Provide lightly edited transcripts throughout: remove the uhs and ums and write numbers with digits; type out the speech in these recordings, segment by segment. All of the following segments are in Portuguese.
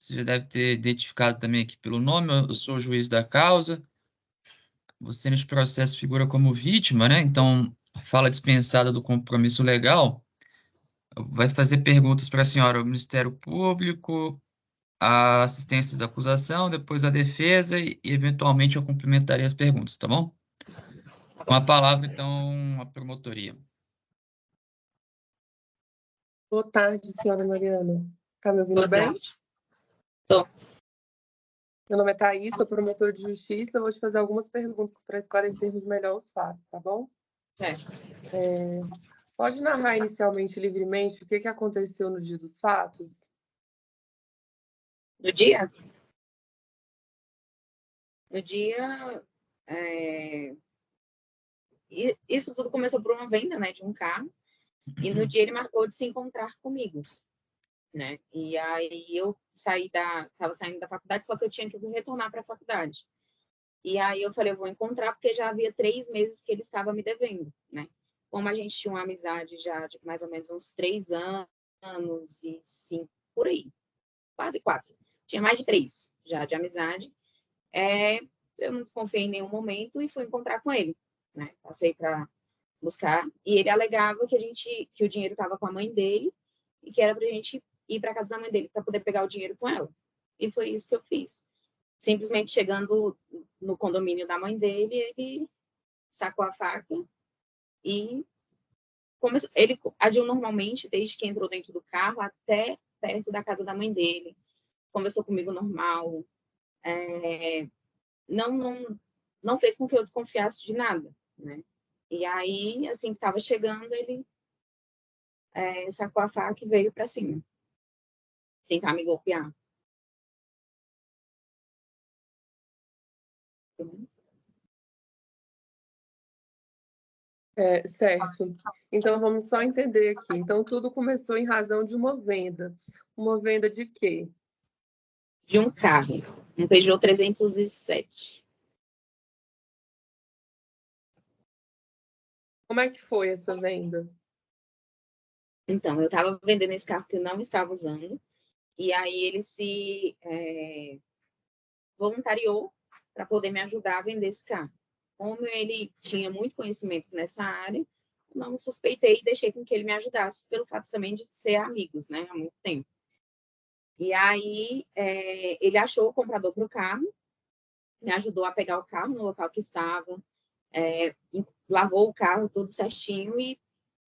Você já deve ter identificado também aqui pelo nome, eu sou o juiz da causa. Você neste processo figura como vítima, né? Então, a fala dispensada do compromisso legal vai fazer perguntas para a senhora, o Ministério Público, a assistência da acusação, depois a defesa e, eventualmente, eu complementaria as perguntas, tá bom? Com a palavra, então, a promotoria. Boa tarde, senhora Mariana. Tá me ouvindo Boa bem? tarde. Tô. Meu nome é Thaís, sou promotora de justiça. Eu vou te fazer algumas perguntas para esclarecermos melhor os fatos, tá bom? Certo. Pode narrar inicialmente, livremente, o que aconteceu no dia dos fatos? No dia? Isso tudo começou por uma venda, né, de um carro. E no dia ele marcou de se encontrar comigo, né? E aí eu estava saindo da faculdade, só que eu tinha que retornar para a faculdade. E aí eu falei, eu vou encontrar, porque já havia 3 meses que ele estava me devendo, né? Como a gente tinha uma amizade já de mais ou menos uns 3 anos e 5, por aí, quase 4. Tinha mais de 3 já de amizade. Eu não desconfiei em nenhum momento e fui encontrar com ele, né? Passei para buscar e ele alegava que o dinheiro estava com a mãe dele e que era para a gente ir para casa da mãe dele para poder pegar o dinheiro com ela. E foi isso que eu fiz. Simplesmente chegando no condomínio da mãe dele, ele sacou a faca e começou. Ele agiu normalmente desde que entrou dentro do carro até perto da casa da mãe dele. Conversou comigo normal. Não fez com que eu desconfiasse de nada, né? E aí, assim que estava chegando, ele sacou a faca e veio para cima, tentar me golpear. Certo. Então, vamos só entender aqui. Então, tudo começou em razão de uma venda. Uma venda de quê? De um carro, um Peugeot 307. Como é que foi essa venda? Então, eu estava vendendo esse carro que eu não estava usando, e aí ele se voluntariou para poder me ajudar a vender esse carro. Como ele tinha muito conhecimento nessa área, não suspeitei e deixei com que ele me ajudasse, pelo fato também de ser amigos, né, há muito tempo. E aí, ele achou o comprador para o carro, me ajudou a pegar o carro no local que estava, lavou o carro tudo certinho e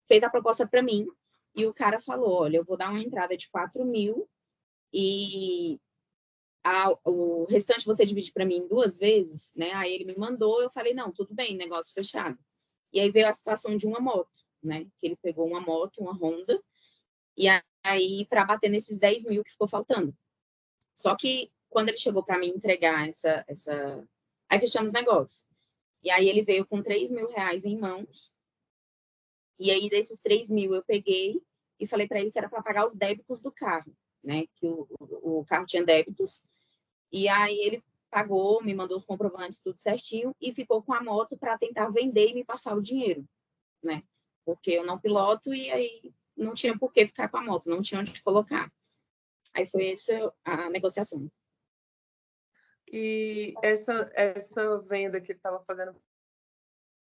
fez a proposta para mim. E o cara falou, olha, eu vou dar uma entrada de 4.000 e o restante você divide para mim em 2 vezes, né? Aí ele me mandou, eu falei, não, tudo bem, negócio fechado. E aí veio a situação de uma moto, né? Que ele pegou uma moto, uma Honda, e aí para bater nesses 10.000 que ficou faltando. Só que quando ele chegou para me entregar aí fechamos o negócio. E aí ele veio com 3.000 reais em mãos. E aí desses 3.000 eu peguei e falei para ele que era para pagar os débitos do carro, né? Que o carro tinha débitos. E aí ele pagou, me mandou os comprovantes, tudo certinho, e ficou com a moto para tentar vender e me passar o dinheiro, né? Porque eu não piloto e aí não tinha por que ficar com a moto, não tinha onde colocar. Aí foi essa a negociação. E essa venda que ele estava fazendo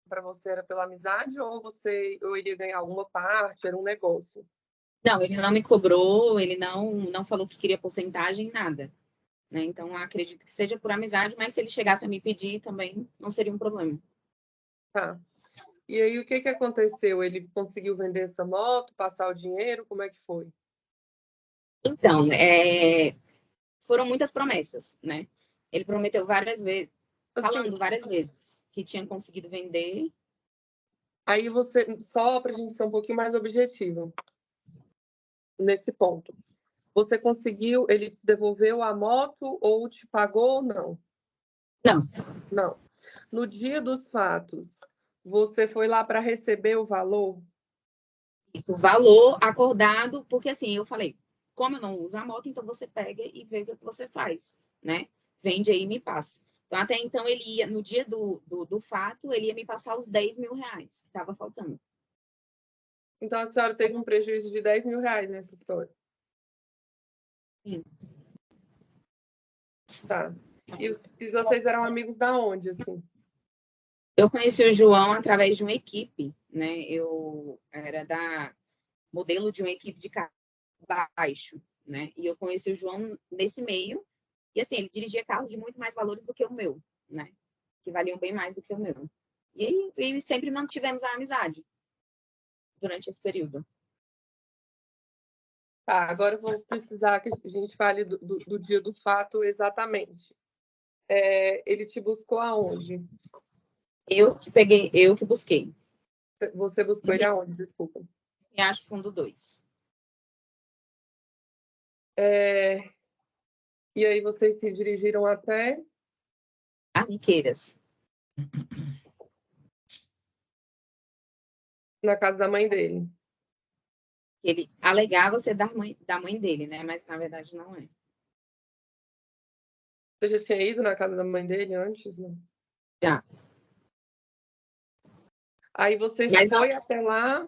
para você era pela amizade ou eu iria ganhar alguma parte, era um negócio? Não, ele não me cobrou, ele não falou que queria porcentagem, nada. Né? Então, acredito que seja por amizade, mas se ele chegasse a me pedir também, não seria um problema. Tá. E aí, o que aconteceu? Ele conseguiu vender essa moto, passar o dinheiro? Como é que foi? Então, foram muitas promessas, né? Ele prometeu várias vezes, falando várias vezes que tinha conseguido vender. Aí só para a gente ser um pouquinho mais objetivo nesse ponto, você conseguiu, ele devolveu a moto ou te pagou ou não? Não. Não. No dia dos fatos, você foi lá para receber o valor? Isso, valor acordado, porque assim, eu falei, como eu não uso a moto, então você pega e vê o que você faz, né? Vende aí e me passa. Então, até então, ele ia, no dia do fato, ele ia me passar os 10.000 reais que estava faltando. Então, a senhora teve um prejuízo de 10.000 reais nessa história? Sim. Tá. E vocês eram amigos da onde, assim? Eu conheci o João através de uma equipe, né? Eu era modelo de uma equipe de carro baixo, né? E eu conheci o João nesse meio. E assim, ele dirigia carros de muito mais valores do que o meu, né? Que valiam bem mais do que o meu. E sempre mantivemos a amizade durante esse período. Tá, agora eu vou precisar que a gente fale do dia do fato exatamente. Ele te buscou aonde? Eu que busquei. Você buscou ele aonde? Desculpa. Riacho Fundo 2. E aí vocês se dirigiram até Arniqueiras. na casa da mãe dele. Ele alegava ser da mãe dele, né? Mas na verdade não é. Você já tinha ido na casa da mãe dele antes, não? Já. Aí você Mas foi até lá,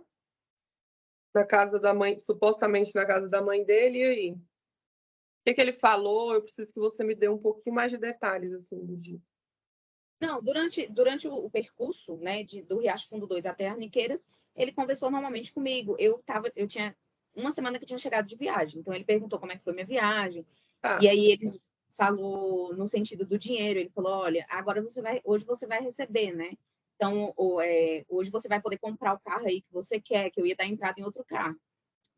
na casa da mãe, supostamente na casa da mãe dele, e aí? O que ele falou? Eu preciso que você me dê um pouquinho mais de detalhes, assim, do dia. não, durante o percurso, né, do Riacho Fundo 2 até Arniqueiras, ele conversou normalmente comigo. Eu tinha uma semana que eu tinha chegado de viagem, então ele perguntou como é que foi minha viagem. Tá. E aí ele falou no sentido do dinheiro, ele falou: "Olha, hoje você vai receber, né? Então, hoje você vai poder comprar o carro aí que você quer, que eu ia dar entrada em outro carro.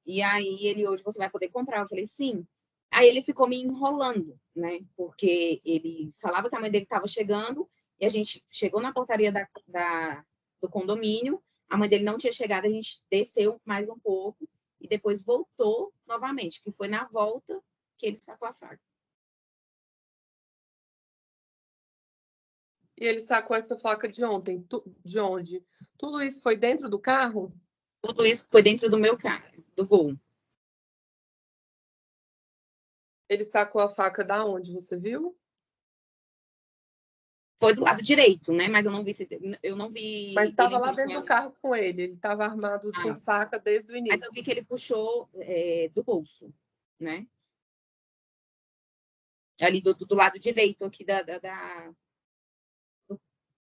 E aí hoje você vai poder comprar". Eu falei: "Sim". Aí ele ficou me enrolando, né? Porque ele falava que a mãe dele estava chegando e a gente chegou na portaria do condomínio, a mãe dele não tinha chegado, a gente desceu mais um pouco e depois voltou novamente, que foi na volta que ele sacou a faca. E ele sacou essa faca de ontem? De onde? Tudo isso foi dentro do carro? Tudo isso foi dentro do meu carro, do Gol. Ele sacou a faca da onde? Você viu? Foi do lado direito, né? Mas eu não vi Mas estava ele lá entrando com dentro do ela. carro com ele. Ele estava armado com faca desde o Mas eu início. vi que ele puxou do bolso, né? Ali do lado direito aqui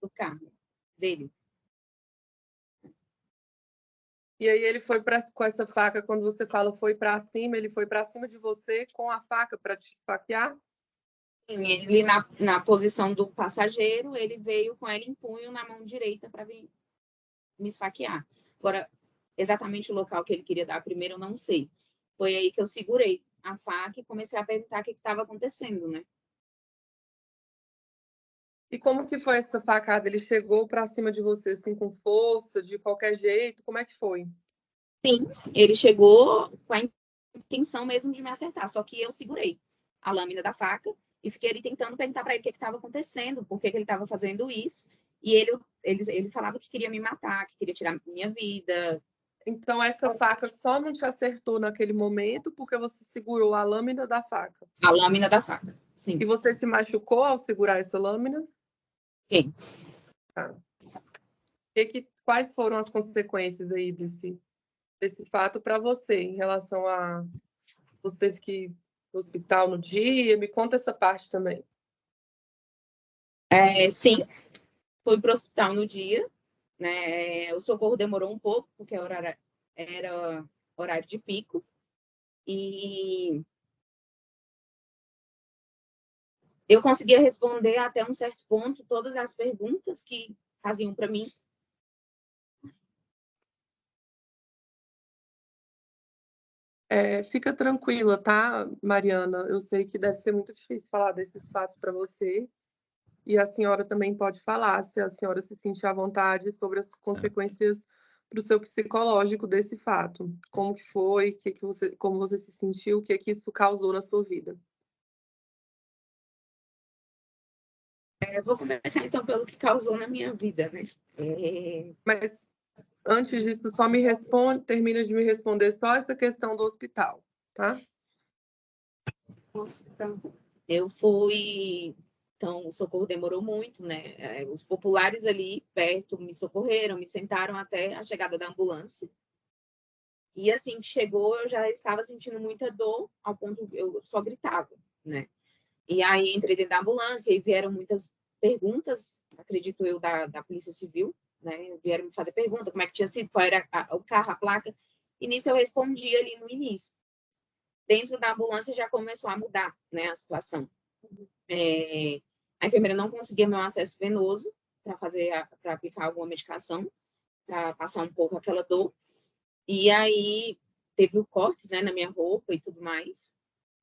do carro dele. E aí ele foi com essa faca, quando você fala foi para cima, ele foi para cima de você com a faca para te esfaquear? Ele na posição do passageiro, ele veio com ela em punho na mão direita para vir me esfaquear. Agora, exatamente o local que ele queria dar primeiro, eu não sei. Foi aí que eu segurei a faca e comecei a perguntar o que estava acontecendo, né? E como que foi essa facada? Ele chegou para cima de você assim com força, de qualquer jeito? Como é que foi? Sim, ele chegou com a intenção mesmo de me acertar, só que eu segurei a lâmina da faca e fiquei ali tentando perguntar para ele o que estava acontecendo, por que ele estava fazendo isso. E ele falava que queria me matar, que queria tirar minha vida. Então essa faca só não te acertou naquele momento porque você segurou a lâmina da faca. A lâmina da faca, sim. E você se machucou ao segurar essa lâmina? Sim. Tá. Quais foram as consequências aí desse fato para você em relação a você teve que ir no hospital no dia? Me conta essa parte também. Sim, fui para o hospital no dia, né? O socorro demorou um pouco, porque era horário de pico. E eu conseguia responder até um certo ponto todas as perguntas que faziam para mim. Fica tranquila, tá, Mariana? Eu sei que deve ser muito difícil falar desses fatos para você. E a senhora também pode falar, se a senhora se sentir à vontade, sobre as consequências para o seu psicológico desse fato. Como que foi, como você se sentiu, o que isso causou na sua vida. Eu vou começar então pelo que causou na minha vida, né? Mas antes disso, termina de me responder só essa questão do hospital, tá? Eu fui. Então, o socorro demorou muito, né? Os populares ali perto me socorreram, me sentaram até a chegada da ambulância. E assim que chegou, eu já estava sentindo muita dor, ao ponto que eu só gritava, né? E aí entrei dentro da ambulância e vieram muitas perguntas, acredito eu, da Polícia Civil, né? Vieram me fazer pergunta, como é que tinha sido, qual era o carro, a placa. E nisso eu respondi ali no início. Dentro da ambulância já começou a mudar, né, a situação. A enfermeira não conseguia meu acesso venoso para aplicar alguma medicação, para passar um pouco aquela dor. E aí teve o cortes, né, na minha roupa e tudo mais.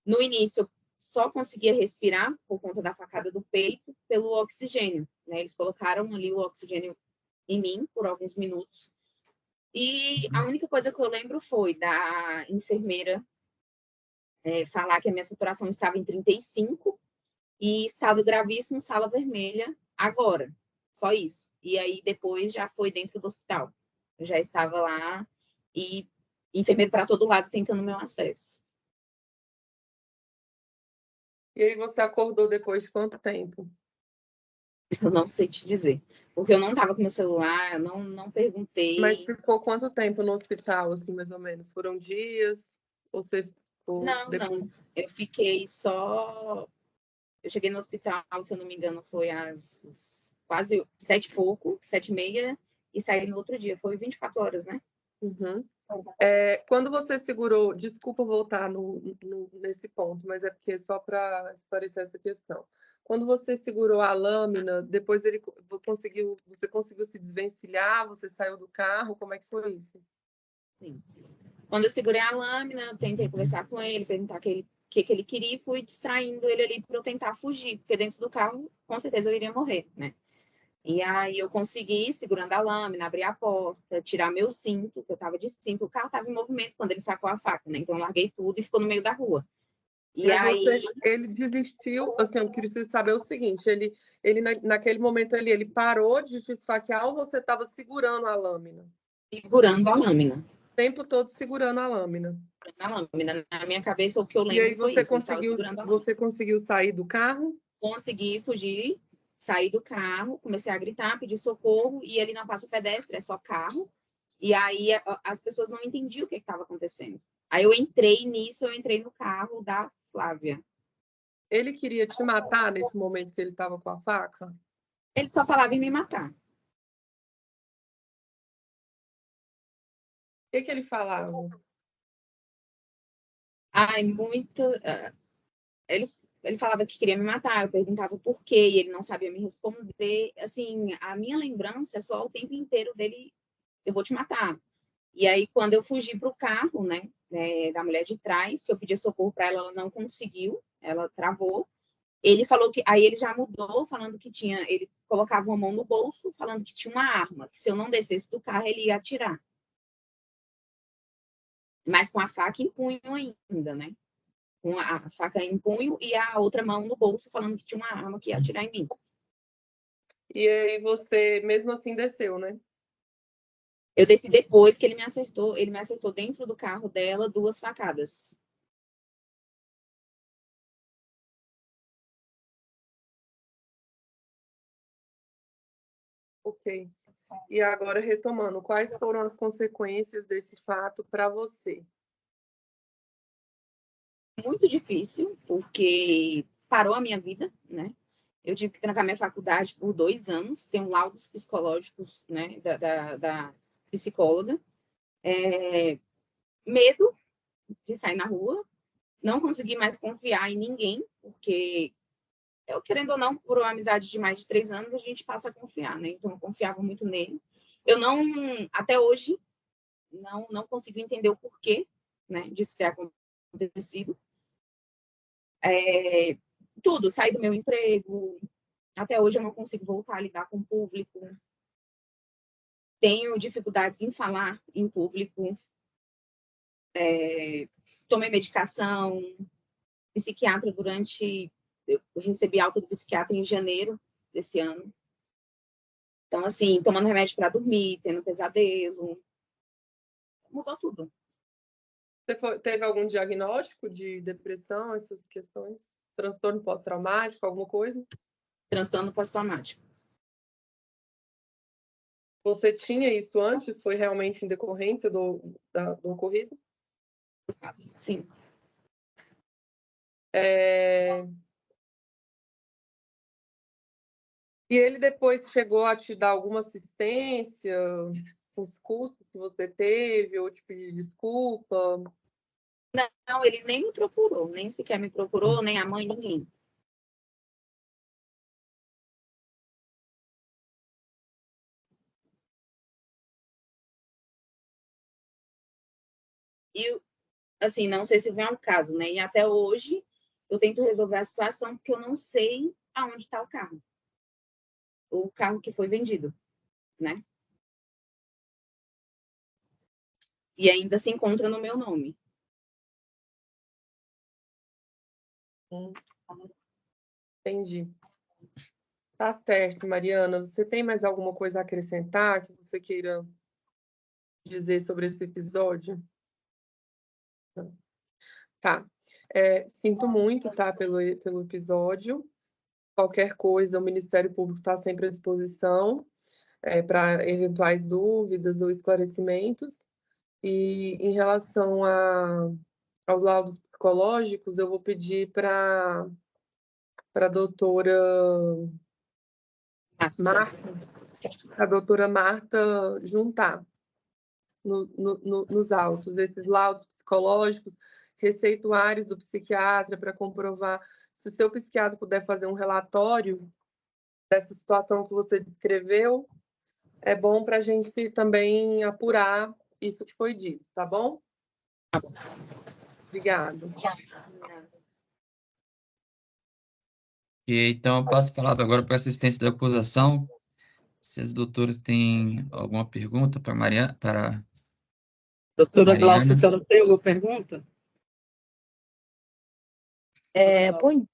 No início, eu só conseguia respirar por conta da facada do peito pelo oxigênio, né? Eles colocaram ali o oxigênio em mim por alguns minutos. E a única coisa que eu lembro foi da enfermeira falar que a minha saturação estava em 35 e estado gravíssimo, sala vermelha, agora. Só isso. E aí, depois, já foi dentro do hospital. Eu já estava lá e enfermeiro para todo lado tentando meu acesso. E aí você acordou depois de quanto tempo? Eu não sei te dizer. Porque eu não estava com meu celular, eu não perguntei. Mas ficou quanto tempo no hospital, assim, mais ou menos? Foram dias? Ou você ficou depois? Não. Eu fiquei só... Eu cheguei no hospital, se eu não me engano, foi às quase 7 e pouco, 7h30, e saí no outro dia. Foi 24 horas, né? Uhum. Quando você segurou, desculpa voltar nesse ponto, mas é porque só para esclarecer essa questão. Quando você segurou a lâmina, depois você conseguiu se desvencilhar, você saiu do carro, como é que foi isso? Sim. Quando eu segurei a lâmina, tentei conversar com ele, perguntar o que ele queria e fui distraindo ele ali para eu tentar fugir, porque dentro do carro, com certeza, eu iria morrer, né? E aí eu consegui, segurando a lâmina, abrir a porta, tirar meu cinto, que eu estava de cinto, o carro estava em movimento quando ele sacou a faca, né? Então eu larguei tudo e ficou no meio da rua. E Mas aí... ele desistiu, assim, eu preciso saber o seguinte, ele naquele momento ali, ele parou de te esfaquear ou você estava segurando a lâmina? Segurando a lâmina. O tempo todo segurando a lâmina. Na minha cabeça, o que eu E aí lembro foi isso. Eu estava segurando a lâmina. você conseguiu sair do carro? Consegui fugir, saí do carro, comecei a gritar, pedir socorro, e ele não passa pedestre, é só carro. E aí as pessoas não entendiam o que estava acontecendo. Aí eu entrei no carro da Flávia. Ele queria te matar nesse momento que ele estava com a faca? Ele só falava em me matar. O que ele falava? Ai, muito... Ele falava que queria me matar, eu perguntava por quê, e ele não sabia me responder. Assim, a minha lembrança é só o tempo inteiro dele, eu vou te matar. E aí, quando eu fugi para o carro, né, da mulher de trás, que eu pedi socorro para ela, ela não conseguiu, ela travou. Ele falou que, aí ele já mudou, falando que tinha, ele colocava uma mão no bolso, falando que tinha uma arma, que se eu não descesse do carro, ele ia atirar. Mas com a faca em punho ainda, né? Com a faca em punho e a outra mão no bolso, falando que tinha uma arma que ia atirar em mim. E aí você, mesmo assim, desceu, né? Eu desci depois que ele me acertou dentro do carro dela 2 facadas. Ok. E agora, retomando, quais foram as consequências desse fato para você? Muito difícil, porque parou a minha vida, né? Eu tive que trancar minha faculdade por 2 anos, tenho laudos psicológicos, né, da psicóloga. Medo de sair na rua, não consegui mais confiar em ninguém, porque eu, querendo ou não, por uma amizade de mais de 3 anos, a gente passa a confiar, né? Então, eu confiava muito nele. Eu não, até hoje, não consigo entender o porquê, né, disso ter acontecido. Tudo, sair do meu emprego, até hoje eu não consigo voltar a lidar com o público. Tenho dificuldades em falar em público. Tomei medicação, psiquiatra durante... Eu recebi alta do psiquiatra em janeiro desse ano. Então, assim, tomando remédio para dormir, tendo pesadelo. Mudou tudo. Você teve algum diagnóstico de depressão, essas questões? Transtorno pós-traumático, alguma coisa? Transtorno pós-traumático. Você tinha isso antes? Foi realmente em decorrência do ocorrido? Sim. E ele depois chegou a te dar alguma assistência, os custos que você teve, ou te pedir desculpa? Não, ele nem me procurou, nem sequer me procurou, nem a mãe, ninguém. E, assim, não sei se vem ao caso, né? E até hoje eu tento resolver a situação porque eu não sei aonde está o carro que foi vendido, né? E ainda se encontra no meu nome. Entendi. Tá certo, Mariana. Você tem mais alguma coisa a acrescentar que você queira dizer sobre esse episódio? Não. Tá. Sinto muito, tá, pelo episódio. Qualquer coisa, o Ministério Público está sempre à disposição para eventuais dúvidas ou esclarecimentos. E em relação aos laudos psicológicos, eu vou pedir para a doutora Marta juntar nos autos esses laudos psicológicos, receituários do psiquiatra para comprovar. Se o seu psiquiatra puder fazer um relatório dessa situação que você descreveu, é bom para a gente também apurar isso que foi dito, tá bom? Obrigada. E então, eu passo a palavra agora para a assistência da acusação. Se as doutoras têm alguma pergunta para Mariana, Doutora Glaucia, a senhora tem alguma pergunta?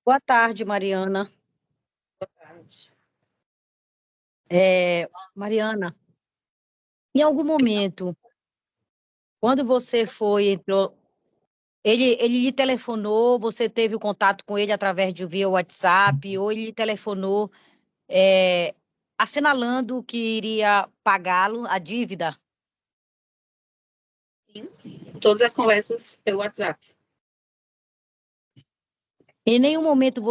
Boa tarde, Mariana. Boa tarde. Mariana, em algum momento, quando você entrou, ele lhe telefonou, você teve o contato com ele através de via WhatsApp, ou ele lhe telefonou assinalando que iria pagá-lo, a dívida? Sim, todas as conversas pelo WhatsApp. Em nenhum momento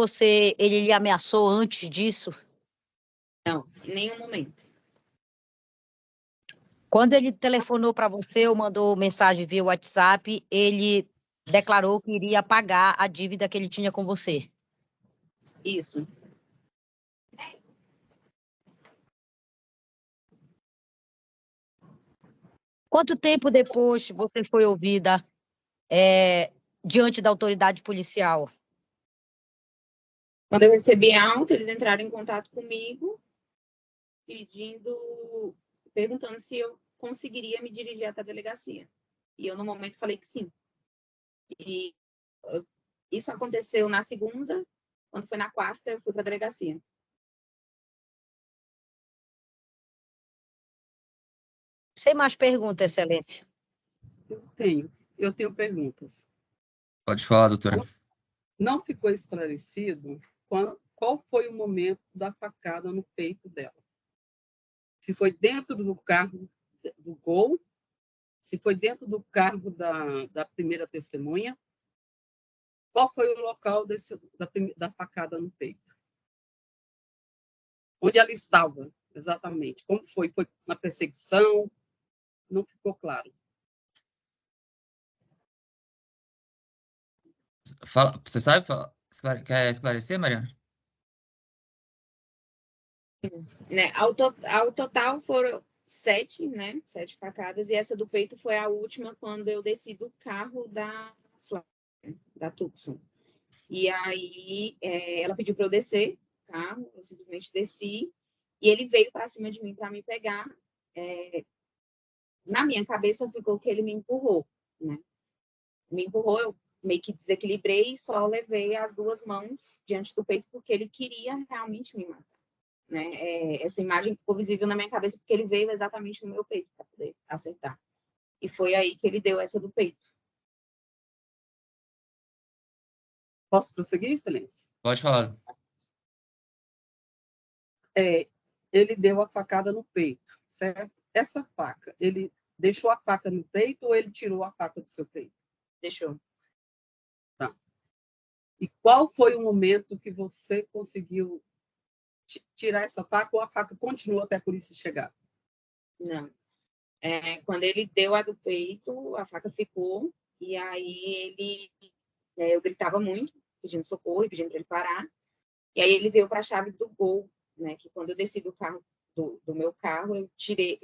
ele lhe ameaçou antes disso? Não, em nenhum momento. Quando ele telefonou para você ou mandou mensagem via WhatsApp, ele declarou que iria pagar a dívida que ele tinha com você? Isso. Quanto tempo depois você foi ouvida diante da autoridade policial? Quando eu recebi a alta, eles entraram em contato comigo, perguntando se eu conseguiria me dirigir até a delegacia. E eu, no momento, falei que sim. E isso aconteceu na segunda, quando foi na quarta, eu fui para a delegacia. Sem mais perguntas, Excelência. Eu tenho perguntas. Pode falar, doutora. Não ficou esclarecido qual foi o momento da facada no peito dela. Se foi dentro do carro do Gol, se foi dentro do carro da primeira testemunha, qual foi o local da facada no peito? Onde ela estava, exatamente? Como foi? Foi na perseguição? Não ficou claro. Você sabe? Quer esclarecer, Mariana? Né, ao total foram 7, né? 7 facadas, e essa do peito foi a última quando eu desci do carro da Tucson. E aí ela pediu para eu descer o carro, eu simplesmente desci, e ele veio para cima de mim para me pegar. Na minha cabeça ficou que ele me empurrou, né? Me empurrou, eu meio que desequilibrei e só levei as duas mãos diante do peito porque ele queria realmente me matar, né? Essa imagem ficou visível na minha cabeça porque ele veio exatamente no meu peito para poder acertar. E foi aí que ele deu essa do peito. Posso prosseguir, Excelência? Pode falar. Ele deu a facada no peito, certo? Essa faca, ele deixou a faca no peito ou ele tirou a faca do seu peito? Deixou. Tá. E qual foi o momento que você conseguiu tirar essa faca ou a faca continuou até a polícia chegar? Não. Quando ele deu a do peito, a faca ficou, e aí eu gritava muito, pedindo socorro e pedindo para ele parar. E aí ele veio para a chave do Gol, né? Que quando eu desci do carro, do meu carro, eu tirei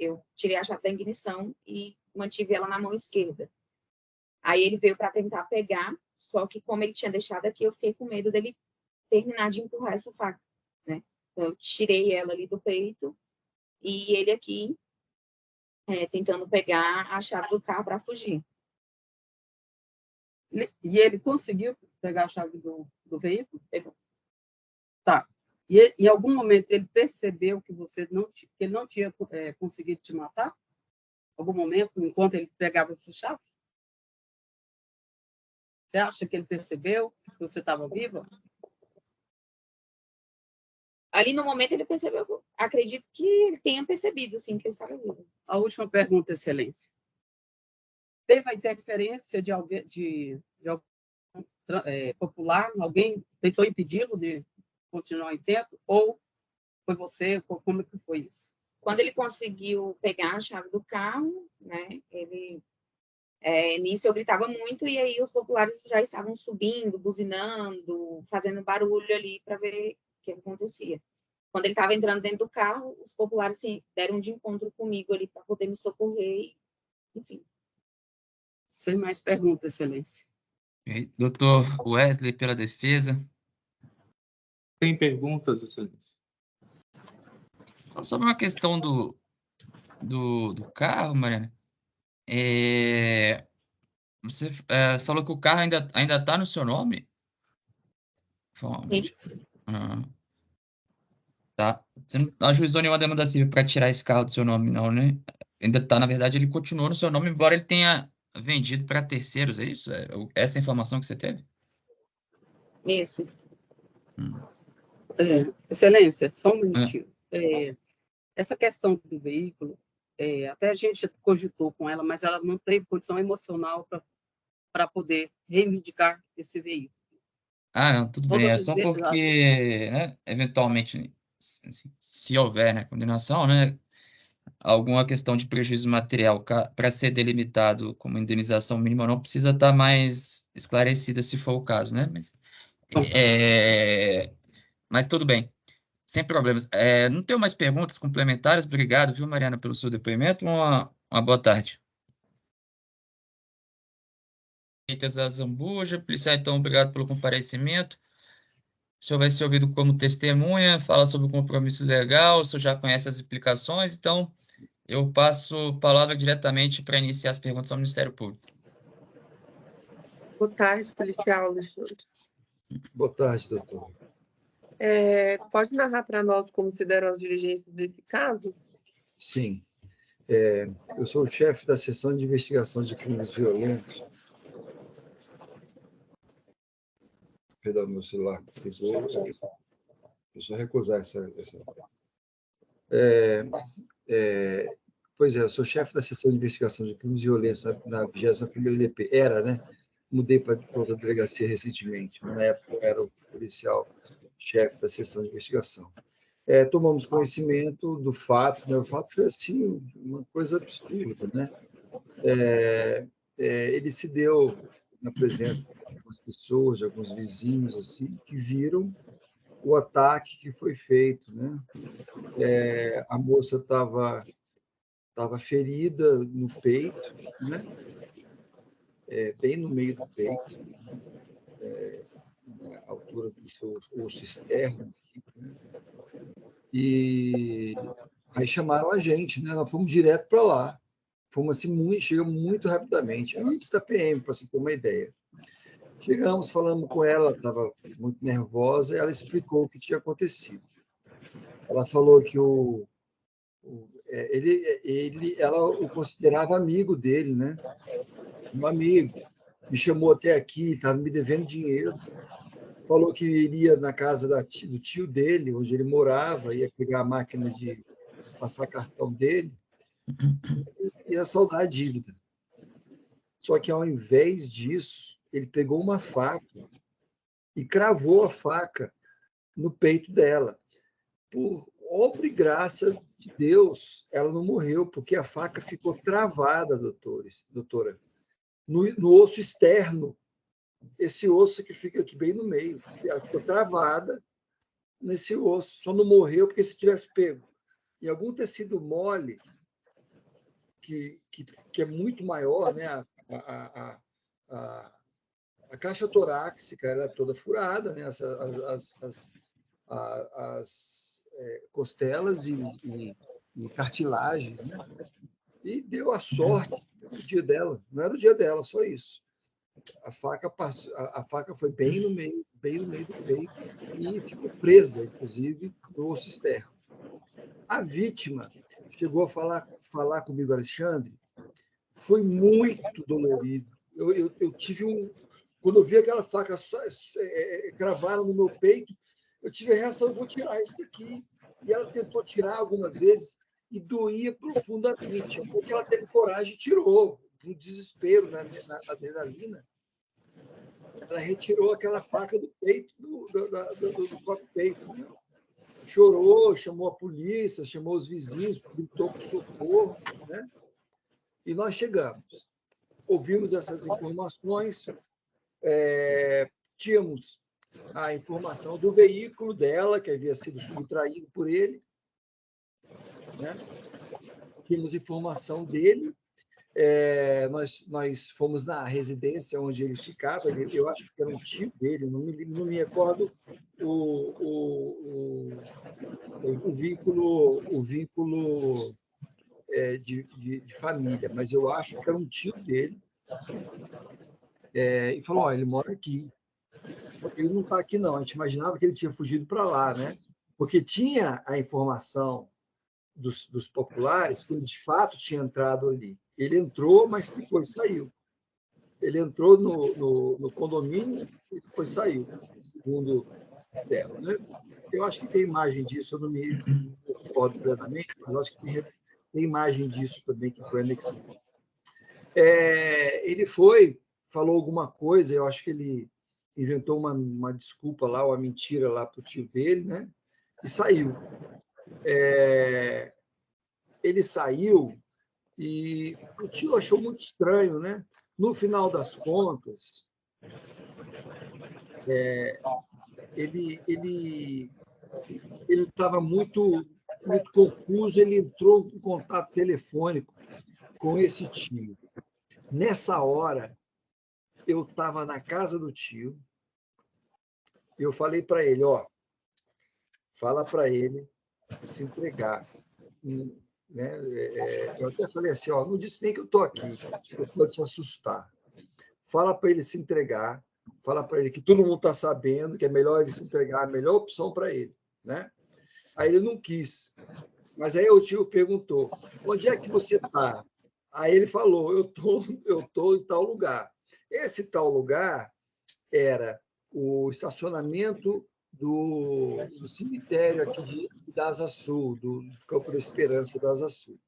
a chave da ignição e mantive ela na mão esquerda. Aí ele veio para tentar pegar, só que como ele tinha deixado aqui, eu fiquei com medo dele terminar de empurrar essa faca, né? Então eu tirei ela ali do peito e ele aqui tentando pegar a chave do carro para fugir. E ele conseguiu pegar a chave do veículo? Pegou. Tá. E em algum momento ele percebeu que que ele não tinha conseguido te matar? Algum momento, enquanto ele pegava essa chave? Você acha que ele percebeu que você estava viva? Ali no momento ele percebeu, acredito que ele tenha percebido, sim, que eu estava viva. A última pergunta, Excelência. Teve a interferência de alguém, algum popular? Alguém tentou impedi-lo de continuar o intento? Ou foi você? Como que foi isso? Quando ele conseguiu pegar a chave do carro, né, ele... nisso eu gritava muito e aí os populares já estavam subindo, buzinando, fazendo barulho ali para ver o que acontecia. Quando ele estava entrando dentro do carro, os populares se deram de encontro comigo ali para poder me socorrer, enfim. Sem mais perguntas, Excelência. Doutor Wesley, pela defesa. Sem perguntas, Excelência. Só sobre uma questão do carro, Mariana. Você falou que o carro ainda está no seu nome? Tá. Você não ajuizou nenhuma demanda civil para tirar esse carro do seu nome, não, né? Ainda está, na verdade, ele continuou no seu nome, embora ele tenha vendido para terceiros, é isso? Essa é a informação que você teve? Isso. Excelência, só um minutinho. Essa questão do veículo, até a gente cogitou com ela, mas ela não teve condição emocional para poder reivindicar esse veículo. Não, tudo bem. É só Todas as porque, né, eventualmente, se houver, né, condenação, né, alguma questão de prejuízo material para ser delimitado como indenização mínima não precisa estar mais esclarecida se for o caso, né? Mas tudo bem, sem problemas. Não tenho mais perguntas complementares. Obrigado, viu, Mariana, pelo seu depoimento. Uma boa tarde. Feitas a Zambuja, policial, então, obrigado pelo comparecimento. O senhor vai ser ouvido como testemunha, fala sobre o compromisso legal, o senhor já conhece as implicações, então eu passo a palavra diretamente para iniciar as perguntas ao Ministério Público. Boa tarde, policial Alexandre. Boa tarde, doutor. Pode narrar para nós como se deram as diligências desse caso? Sim. Eu sou o chefe da seção de investigação de crimes violentos. Perdão, meu celular ligou. Deixa eu só recusar essa. Pois é, eu sou chefe da seção de investigação de crimes violentos na 21ª DP. Era, né? Mudei para outra delegacia recentemente, mas na época eu era o policial chefe da seção de investigação. Tomamos conhecimento do fato, né? O fato foi assim, uma coisa absurda, né? Ele se deu na presença de algumas pessoas, de alguns vizinhos, assim, que viram o ataque que foi feito, né? A moça estava ferida no peito, né? Bem no meio do peito, a altura do seu osso externo, né? E aí chamaram a gente, né? Nós fomos direto para lá. Fomos assim, chegamos muito rapidamente, antes da PM, para você ter uma ideia. Chegamos, falamos com ela, estava muito nervosa, e ela explicou o que tinha acontecido. Ela falou que ela o considerava amigo dele, né? Um amigo. Me chamou até aqui, estava me devendo dinheiro. Falou que iria na casa do tio dele, onde ele morava, ia pegar a máquina de passar cartão dele, e ia saldar a dívida. Só que, ao invés disso, ele pegou uma faca e cravou a faca no peito dela. por obra e graça de Deus, ela não morreu, porque a faca ficou travada, doutora, no osso externo, esse osso que fica aqui bem no meio. Ela ficou travada nesse osso, só não morreu porque se tivesse pego em algum tecido mole, que é muito maior, né? A caixa torácica ela é toda furada, né? As costelas e cartilagens, né? E deu a sorte, o dia dela, não era o dia dela, só isso. A faca foi bem no meio do peito e ficou presa, inclusive, no osso externo. A vítima chegou a falar comigo, Alexandre, foi muito dolorido. Eu tive quando eu vi aquela faca cravada no meu peito, eu tive a reação, eu vou tirar isso daqui. E ela tentou tirar algumas vezes e doía profundamente. Porque ela teve coragem e tirou, no desespero, na adrenalina. Ela retirou aquela faca do peito, do próprio peito. Né? Chorou, chamou a polícia, chamou os vizinhos, gritou por socorro. Né? E nós chegamos. Ouvimos essas informações, tínhamos a informação do veículo dela, que havia sido subtraído por ele, né? Tínhamos informação dele, nós fomos na residência onde ele ficava, eu acho que era um tio dele, não me recordo o vínculo de família, mas eu acho que era um tio dele, e falou, ele mora aqui. Ele não está aqui, não. A gente imaginava que ele tinha fugido para lá, né? Porque tinha a informação dos populares que ele, de fato, tinha entrado ali. Ele entrou, mas depois saiu. Ele entrou no condomínio e depois saiu, segundo disseram, né? Eu acho que tem imagem disso, eu não me recordo plenamente, mas eu acho que tem imagem disso também, que foi anexado. Ele falou alguma coisa, eu acho que ele inventou uma desculpa lá, uma mentira lá para o tio dele, né? E saiu. Ele saiu e o tio achou muito estranho, né? No final das contas, ele estava muito confuso, ele entrou em contato telefônico com esse tio. Nessa hora, eu estava na casa do tio, e eu falei para ele, fala para ele se entregar. Né? Eu até falei assim, não disse nem que eu estou aqui, eu pode se assustar. Fala para ele se entregar, fala para ele que todo mundo está sabendo que é melhor ele se entregar, a melhor opção para ele. Né? Aí ele não quis. Mas aí o tio perguntou, onde é que você está? Aí ele falou, eu tô em tal lugar. Esse tal lugar era o estacionamento do cemitério aqui da Asa Sul, do Campo da Esperança da Asa Sul.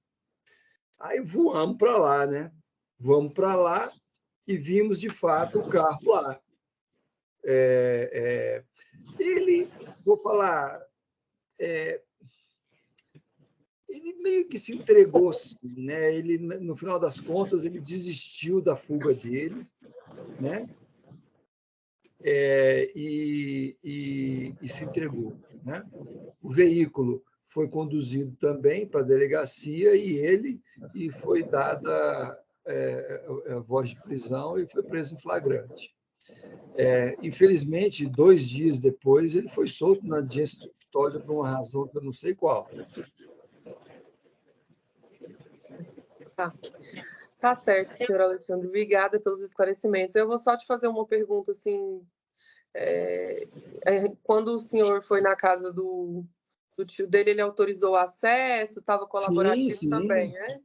Aí voamos para lá, né? Vamos para lá e vimos, de fato, o carro lá. Ele, vou falar, ele meio que se entregou, assim, né? Ele, no final das contas, ele desistiu da fuga dele, né? E se entregou, né? O veículo foi conduzido também para a delegacia e foi dada a voz de prisão e foi preso em flagrante. Infelizmente, 2 dias depois, ele foi solto na audiência de custódia por uma razão que eu não sei qual. Tá certo, senhor Alexandre. Obrigada pelos esclarecimentos. Eu vou só te fazer uma pergunta, assim, quando o senhor foi na casa do tio dele, ele autorizou o acesso, estava colaborativo também, né?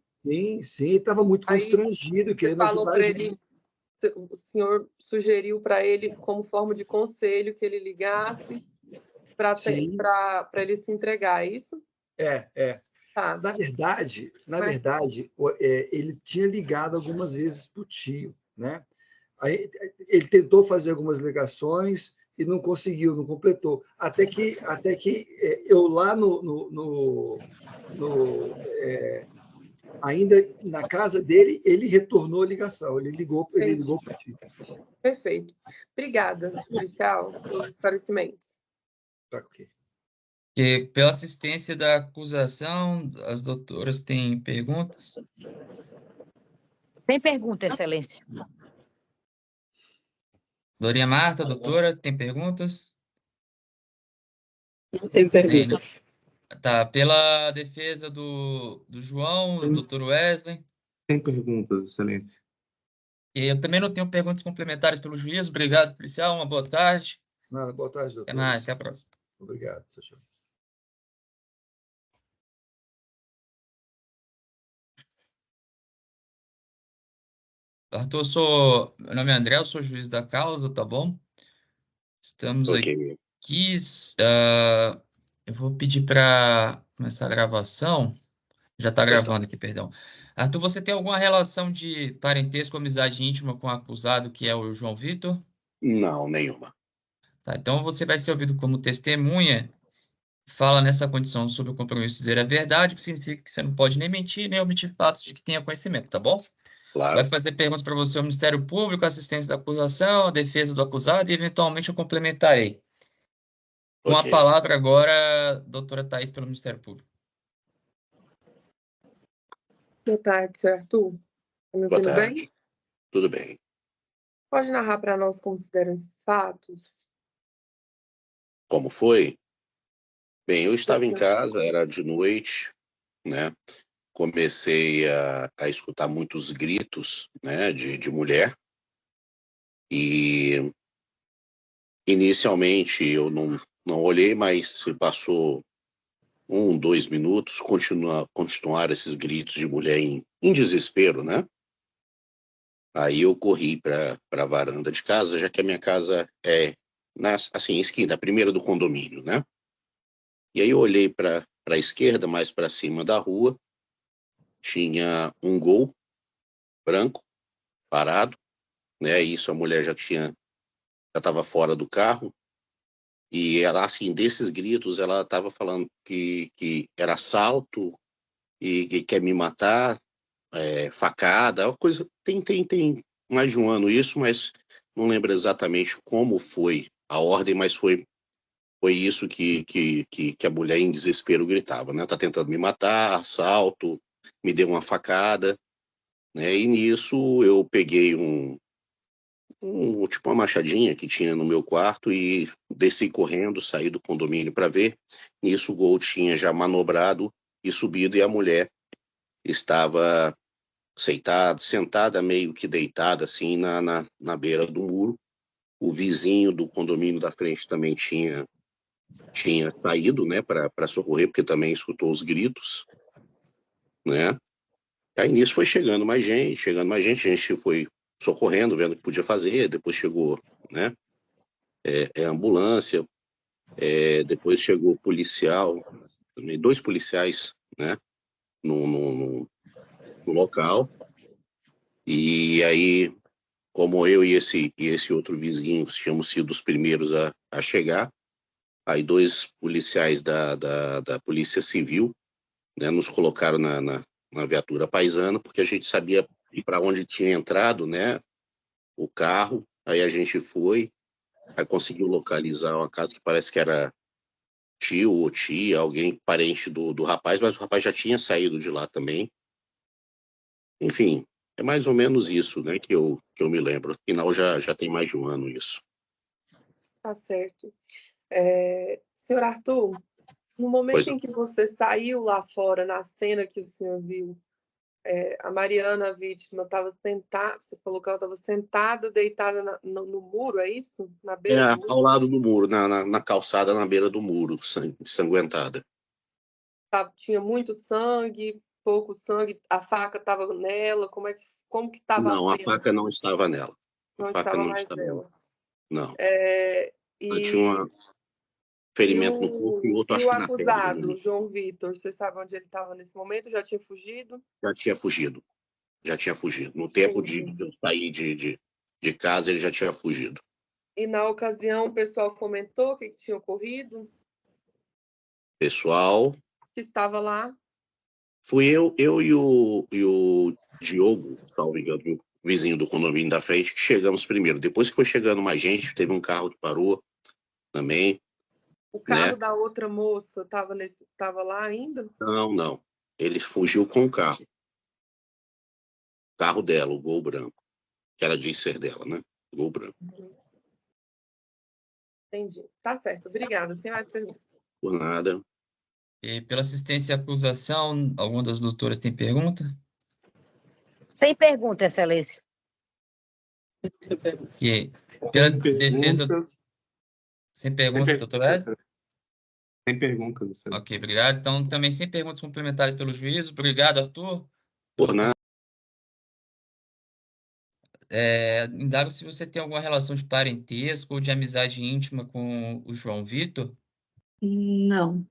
Sim, estava muito constrangido, querendo ajudar a gente. O senhor sugeriu para ele, como forma de conselho, que ele ligasse para ele se entregar, é isso? Tá. Na verdade, ele tinha ligado algumas vezes para o tio, né? Aí, ele tentou fazer algumas ligações, e não conseguiu, não completou. Até que eu lá ainda na casa dele, ele retornou a ligação, ele ligou para ti. Perfeito. Obrigada, policial, pelos esclarecimentos. Tá, ok. E pela assistência da acusação, as doutoras têm perguntas? Tem pergunta, Excelência. Dorinha Marta, doutora, tem perguntas? Não tem Sim, né? perguntas. Tá, pela defesa do João, o doutor Wesley. Tem perguntas, Excelência. E eu também não tenho perguntas complementares pelo juiz. Obrigado, policial. Uma boa tarde. Nada, boa tarde, doutor. Até mais, até a próxima. Obrigado. Tchau, tchau. Arthur, meu nome é André, eu sou juiz da causa, tá bom? Estamos Ok. aqui. Eu vou pedir para começar a gravação. Já está gravando aqui, perdão. Arthur, você tem alguma relação de parentesco, amizade íntima com o acusado, que é o João Vitor? Não, nenhuma. Tá, então você vai ser ouvido como testemunha. Fala nessa condição sobre o compromisso de dizer a verdade, que significa que você não pode nem mentir, nem omitir fatos de que tenha conhecimento, tá bom? Claro. Vai fazer perguntas para você o Ministério Público, a assistência da acusação, a defesa do acusado e, eventualmente, eu complementarei. Com a Ok. palavra agora, doutora Thaís, pelo Ministério Público. Boa tarde, senhor Arthur. Tá me Boa ouvindo tarde. bem? Tudo bem. Pode narrar para nós como se deram esses fatos? Como foi? Bem, eu estava em casa, era de noite, né? Comecei a escutar muitos gritos, né, de mulher. E inicialmente eu não olhei, mas se passou 2 minutos, continuaram esses gritos de mulher em desespero, né? Aí eu corri para a varanda de casa, já que a minha casa é assim, esquina, a primeira do condomínio, né? E aí eu olhei para a esquerda, mais para cima da rua, tinha um Gol branco parado, né? Isso a mulher já estava fora do carro e ela, assim, desses gritos, ela estava falando que era assalto e que quer me matar, facada, uma coisa. Tem mais de um ano isso, mas não lembro exatamente como foi a ordem, mas foi isso que a mulher em desespero gritava, né? Tá tentando me matar, assalto, me deu uma facada, né? E nisso eu peguei tipo uma machadinha que tinha no meu quarto e desci correndo, saí do condomínio para ver. Nisso o Gol tinha já manobrado e subido e a mulher estava sentada meio que deitada assim na beira do muro. O vizinho do condomínio da frente também tinha saído, né, para socorrer, porque também escutou os gritos, né? Aí nisso foi chegando mais gente, a gente foi socorrendo, vendo o que podia fazer, depois chegou, né, ambulância, depois chegou policial, também 2 policiais, né, no local, e aí, como eu e esse outro vizinho tínhamos sido os primeiros a chegar, aí 2 policiais da Polícia Civil, né, nos colocaram na viatura paisana, porque a gente sabia para onde tinha entrado, né, o carro. Aí a gente foi, aí conseguiu localizar uma casa que parece que era tio ou tia, alguém parente do rapaz, mas o rapaz já tinha saído de lá também. Enfim, é mais ou menos isso, né, que eu me lembro. Afinal, já tem mais de um ano isso. Tá certo. Senhor Arthur, no momento em que você saiu lá fora, na cena que o senhor viu, a Mariana, a vítima, estava sentada, você falou que ela estava sentada, deitada no muro, é isso? Na beira do muro? Ao lado do muro, na calçada, na beira do muro, ensanguentada. Tinha muito sangue, pouco sangue, a faca estava nela, como que estava a Não, a cena? faca não estava nela. Não A faca estava não mais estava nela. Não. Ela tinha um ferimento no corpo e outro, E o acho que na perna. acusado, João Vitor, você sabe onde ele estava nesse momento? Já tinha fugido? Já tinha fugido. No tempo de eu sair de casa, ele já tinha fugido. E na ocasião o pessoal comentou o que tinha ocorrido, Pessoal, que estava lá. fui eu e o Diogo, salvo engano, o vizinho do condomínio da frente, que chegamos primeiro. Depois que foi chegando mais gente, teve um carro que parou também, O carro né? da outra moça estava lá ainda? Não. Ele fugiu com o carro. O carro dela, o Gol branco, que era de ser dela, né? Gol branco. Entendi. Tá certo. Obrigada. Sem mais perguntas. Por nada. E pela assistência à acusação, alguma das doutoras tem pergunta? Sem pergunta, Excelência. Que pela Sem defesa... perguntas. Sem perguntas, doutor Wesley? Sem perguntas, Excelência. Ok, obrigado. Então, também sem perguntas complementares pelo juízo. Obrigado, Arthur. Por nada. Indago se você tem alguma relação de parentesco ou de amizade íntima com o João Vitor. Não.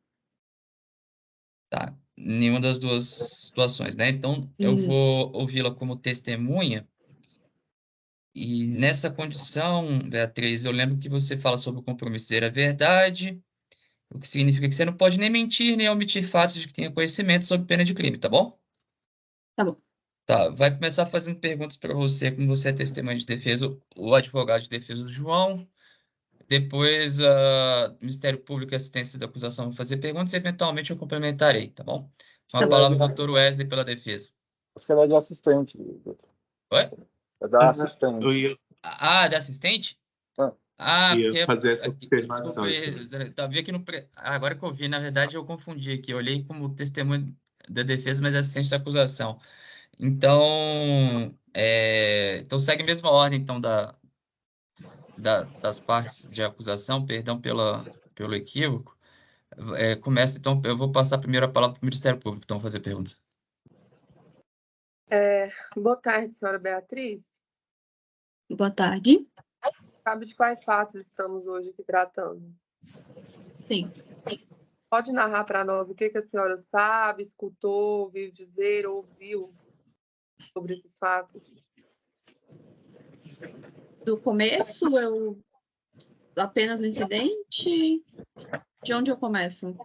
Tá, nenhuma das duas situações, né? Então, eu vou ouvi-la como testemunha. E nessa condição, Beatriz, eu lembro que você fala sobre o compromisso de dizer a verdade, o que significa que você não pode nem mentir, nem omitir fatos de que tenha conhecimento sob pena de crime, tá bom? Tá bom. Tá, vai começar fazendo perguntas para você, como você é testemunha de defesa, o advogado de defesa do João. Depois, o Ministério Público e Assistência da Acusação vão fazer perguntas e, eventualmente, eu complementarei, tá bom? Com a palavra, o doutor Wesley, pela defesa. Acho que ela é de assistente. Oi? É da assistente. Eu ia, Da assistente? ia Porque... fazer essa Desculpa observação. aí, tá, vi aqui no... Agora que eu vi, na verdade, eu confundi aqui. Eu olhei como testemunha da defesa, mas é assistente da acusação. Então, então segue a mesma ordem, então, das partes de acusação, perdão pelo equívoco. Começa, então, eu vou passar primeiro a palavra para o Ministério Público, então, fazer perguntas. Boa tarde, senhora Beatriz. Boa tarde. Sabe de quais fatos estamos hoje aqui tratando? Sim. Pode narrar para nós o que a senhora sabe, escutou, ouviu dizer, ouviu sobre esses fatos? Do começo, eu apenas no incidente? De onde eu começo?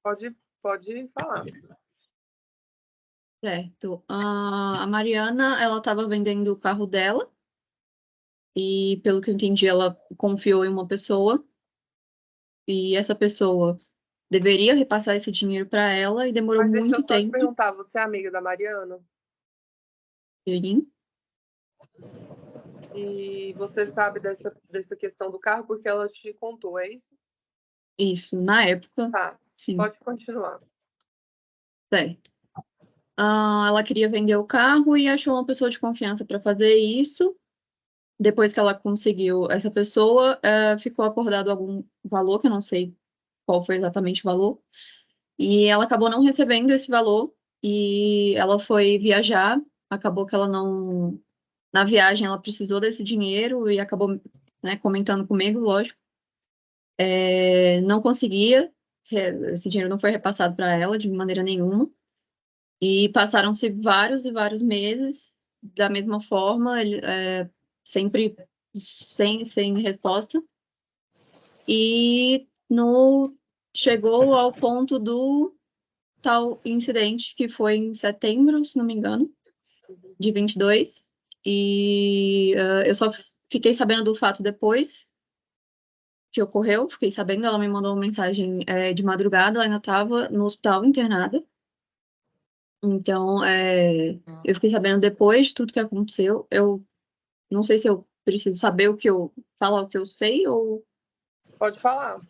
Pode falar. Certo. A Mariana, ela estava vendendo o carro dela e, pelo que eu entendi, ela confiou em uma pessoa e essa pessoa deveria repassar esse dinheiro para ela e demorou Mas deixa eu muito só te tempo. perguntar, você é amiga da Mariana? Sim. E você sabe dessa questão do carro porque ela te contou, é isso? Isso, na época, Tá, sim. pode continuar. Certo. Ela queria vender o carro e achou uma pessoa de confiança para fazer isso. Depois que ela conseguiu essa pessoa, ficou acordado algum valor, que eu não sei qual foi exatamente o valor, e ela acabou não recebendo esse valor, e ela foi viajar, acabou que ela não... Na viagem, ela precisou desse dinheiro e acabou, né, comentando comigo, lógico. Não conseguia, esse dinheiro não foi repassado para ela de maneira nenhuma. E passaram-se vários e vários meses da mesma forma, sempre sem resposta. E chegou ao ponto do tal incidente, que foi em setembro, se não me engano, de 22. E eu só fiquei sabendo do fato depois que ocorreu. Fiquei sabendo, ela me mandou uma mensagem de madrugada, ela ainda estava no hospital internada. Então, eu fiquei sabendo depois de tudo que aconteceu. Eu não sei se eu preciso saber falar o que eu sei ou... Pode falar.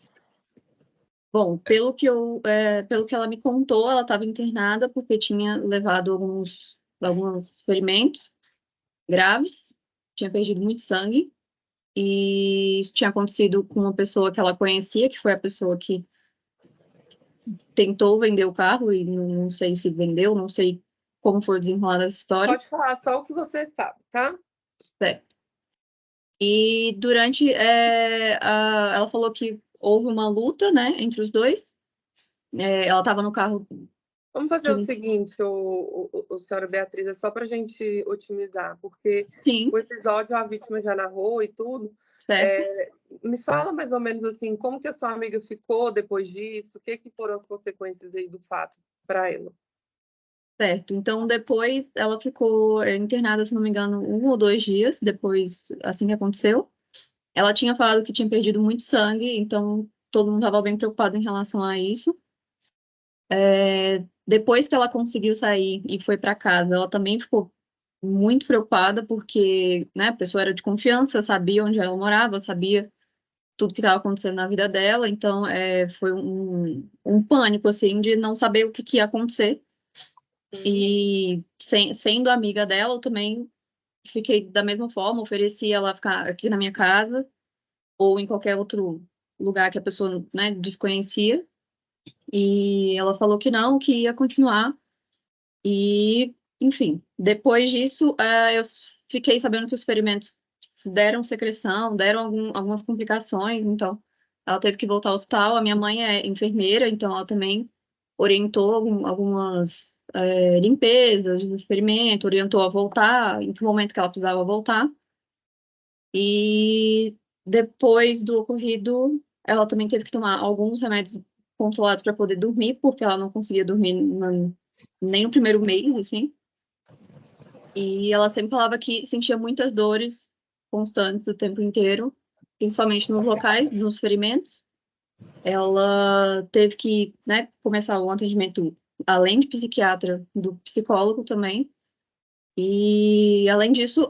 Bom, pelo que ela me contou, ela estava internada porque tinha levado alguns ferimentos graves, tinha perdido muito sangue, e isso tinha acontecido com uma pessoa que ela conhecia, que foi a pessoa que tentou vender o carro, e não sei se vendeu, não sei como foi desenrolada essa história. Pode falar só o que você sabe, tá? Certo. E durante... ela falou que houve uma luta, né, entre os dois. Ela estava no carro Vamos fazer o Sim. seguinte, senhora Beatriz, é só para a gente otimizar, porque Sim, o episódio a vítima já narrou e tudo. certo? Me fala mais ou menos assim, como que a sua amiga ficou depois disso? O que foram as consequências aí do fato para ela? Certo. Então, depois ela ficou internada, se não me engano, 1 ou 2 dias depois, assim que aconteceu. Ela tinha falado que tinha perdido muito sangue, então todo mundo estava bem preocupado em relação a isso. Depois que ela conseguiu sair e foi para casa, ela também ficou muito preocupada, porque, né, a pessoa era de confiança, sabia onde ela morava, sabia tudo que estava acontecendo na vida dela, então foi um pânico, assim, de não saber o que ia acontecer. E sendo amiga dela, eu também fiquei da mesma forma, ofereci ela ficar aqui na minha casa ou em qualquer outro lugar que a pessoa, né, desconhecia. E ela falou que não, que ia continuar. E, enfim, depois disso, eu fiquei sabendo que os ferimentos deram secreção, deram algumas complicações, então ela teve que voltar ao hospital. A minha mãe é enfermeira, então ela também orientou algumas limpezas de ferimento, orientou a voltar, em que momento que ela precisava voltar. E depois do ocorrido, ela também teve que tomar alguns remédios controlados para poder dormir, porque ela não conseguia dormir nem no primeiro mês, assim. E ela sempre falava que sentia muitas dores constantes o tempo inteiro, principalmente nos locais, nos ferimentos. Ela teve que, né, começar o atendimento, além de psiquiatra, do psicólogo também. E, além disso,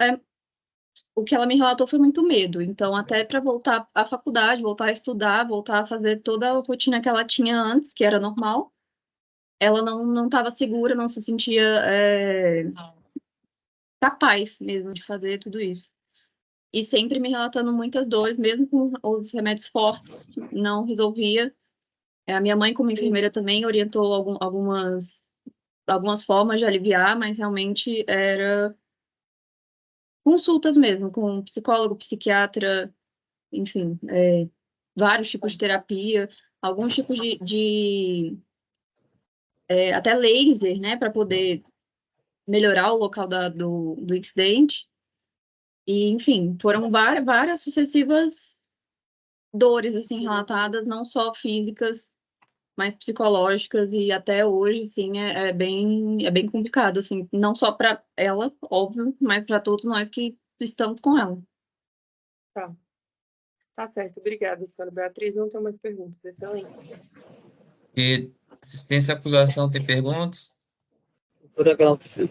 o que ela me relatou foi muito medo. Então, até para voltar à faculdade, voltar a estudar, voltar a fazer toda a rotina que ela tinha antes, que era normal, ela não estava segura, não se sentia capaz mesmo de fazer tudo isso. E sempre me relatando muitas dores, mesmo com os remédios fortes, não resolvia. A minha mãe, como enfermeira, também orientou algumas formas de aliviar, mas realmente era consultas mesmo, com psicólogo, psiquiatra, enfim, vários tipos de terapia, alguns tipos até laser, né, para poder melhorar o local do incidente. E, enfim, foram várias sucessivas dores, assim, relatadas, não só físicas, mas psicológicas, e até hoje, assim, é bem complicado, assim, não só para ela, óbvio, mas para todos nós que estamos com ela. Tá certo, obrigada, senhora Beatriz. Não tenho mais perguntas, excelente. E assistência à acusação tem perguntas? Doutora Glaucia.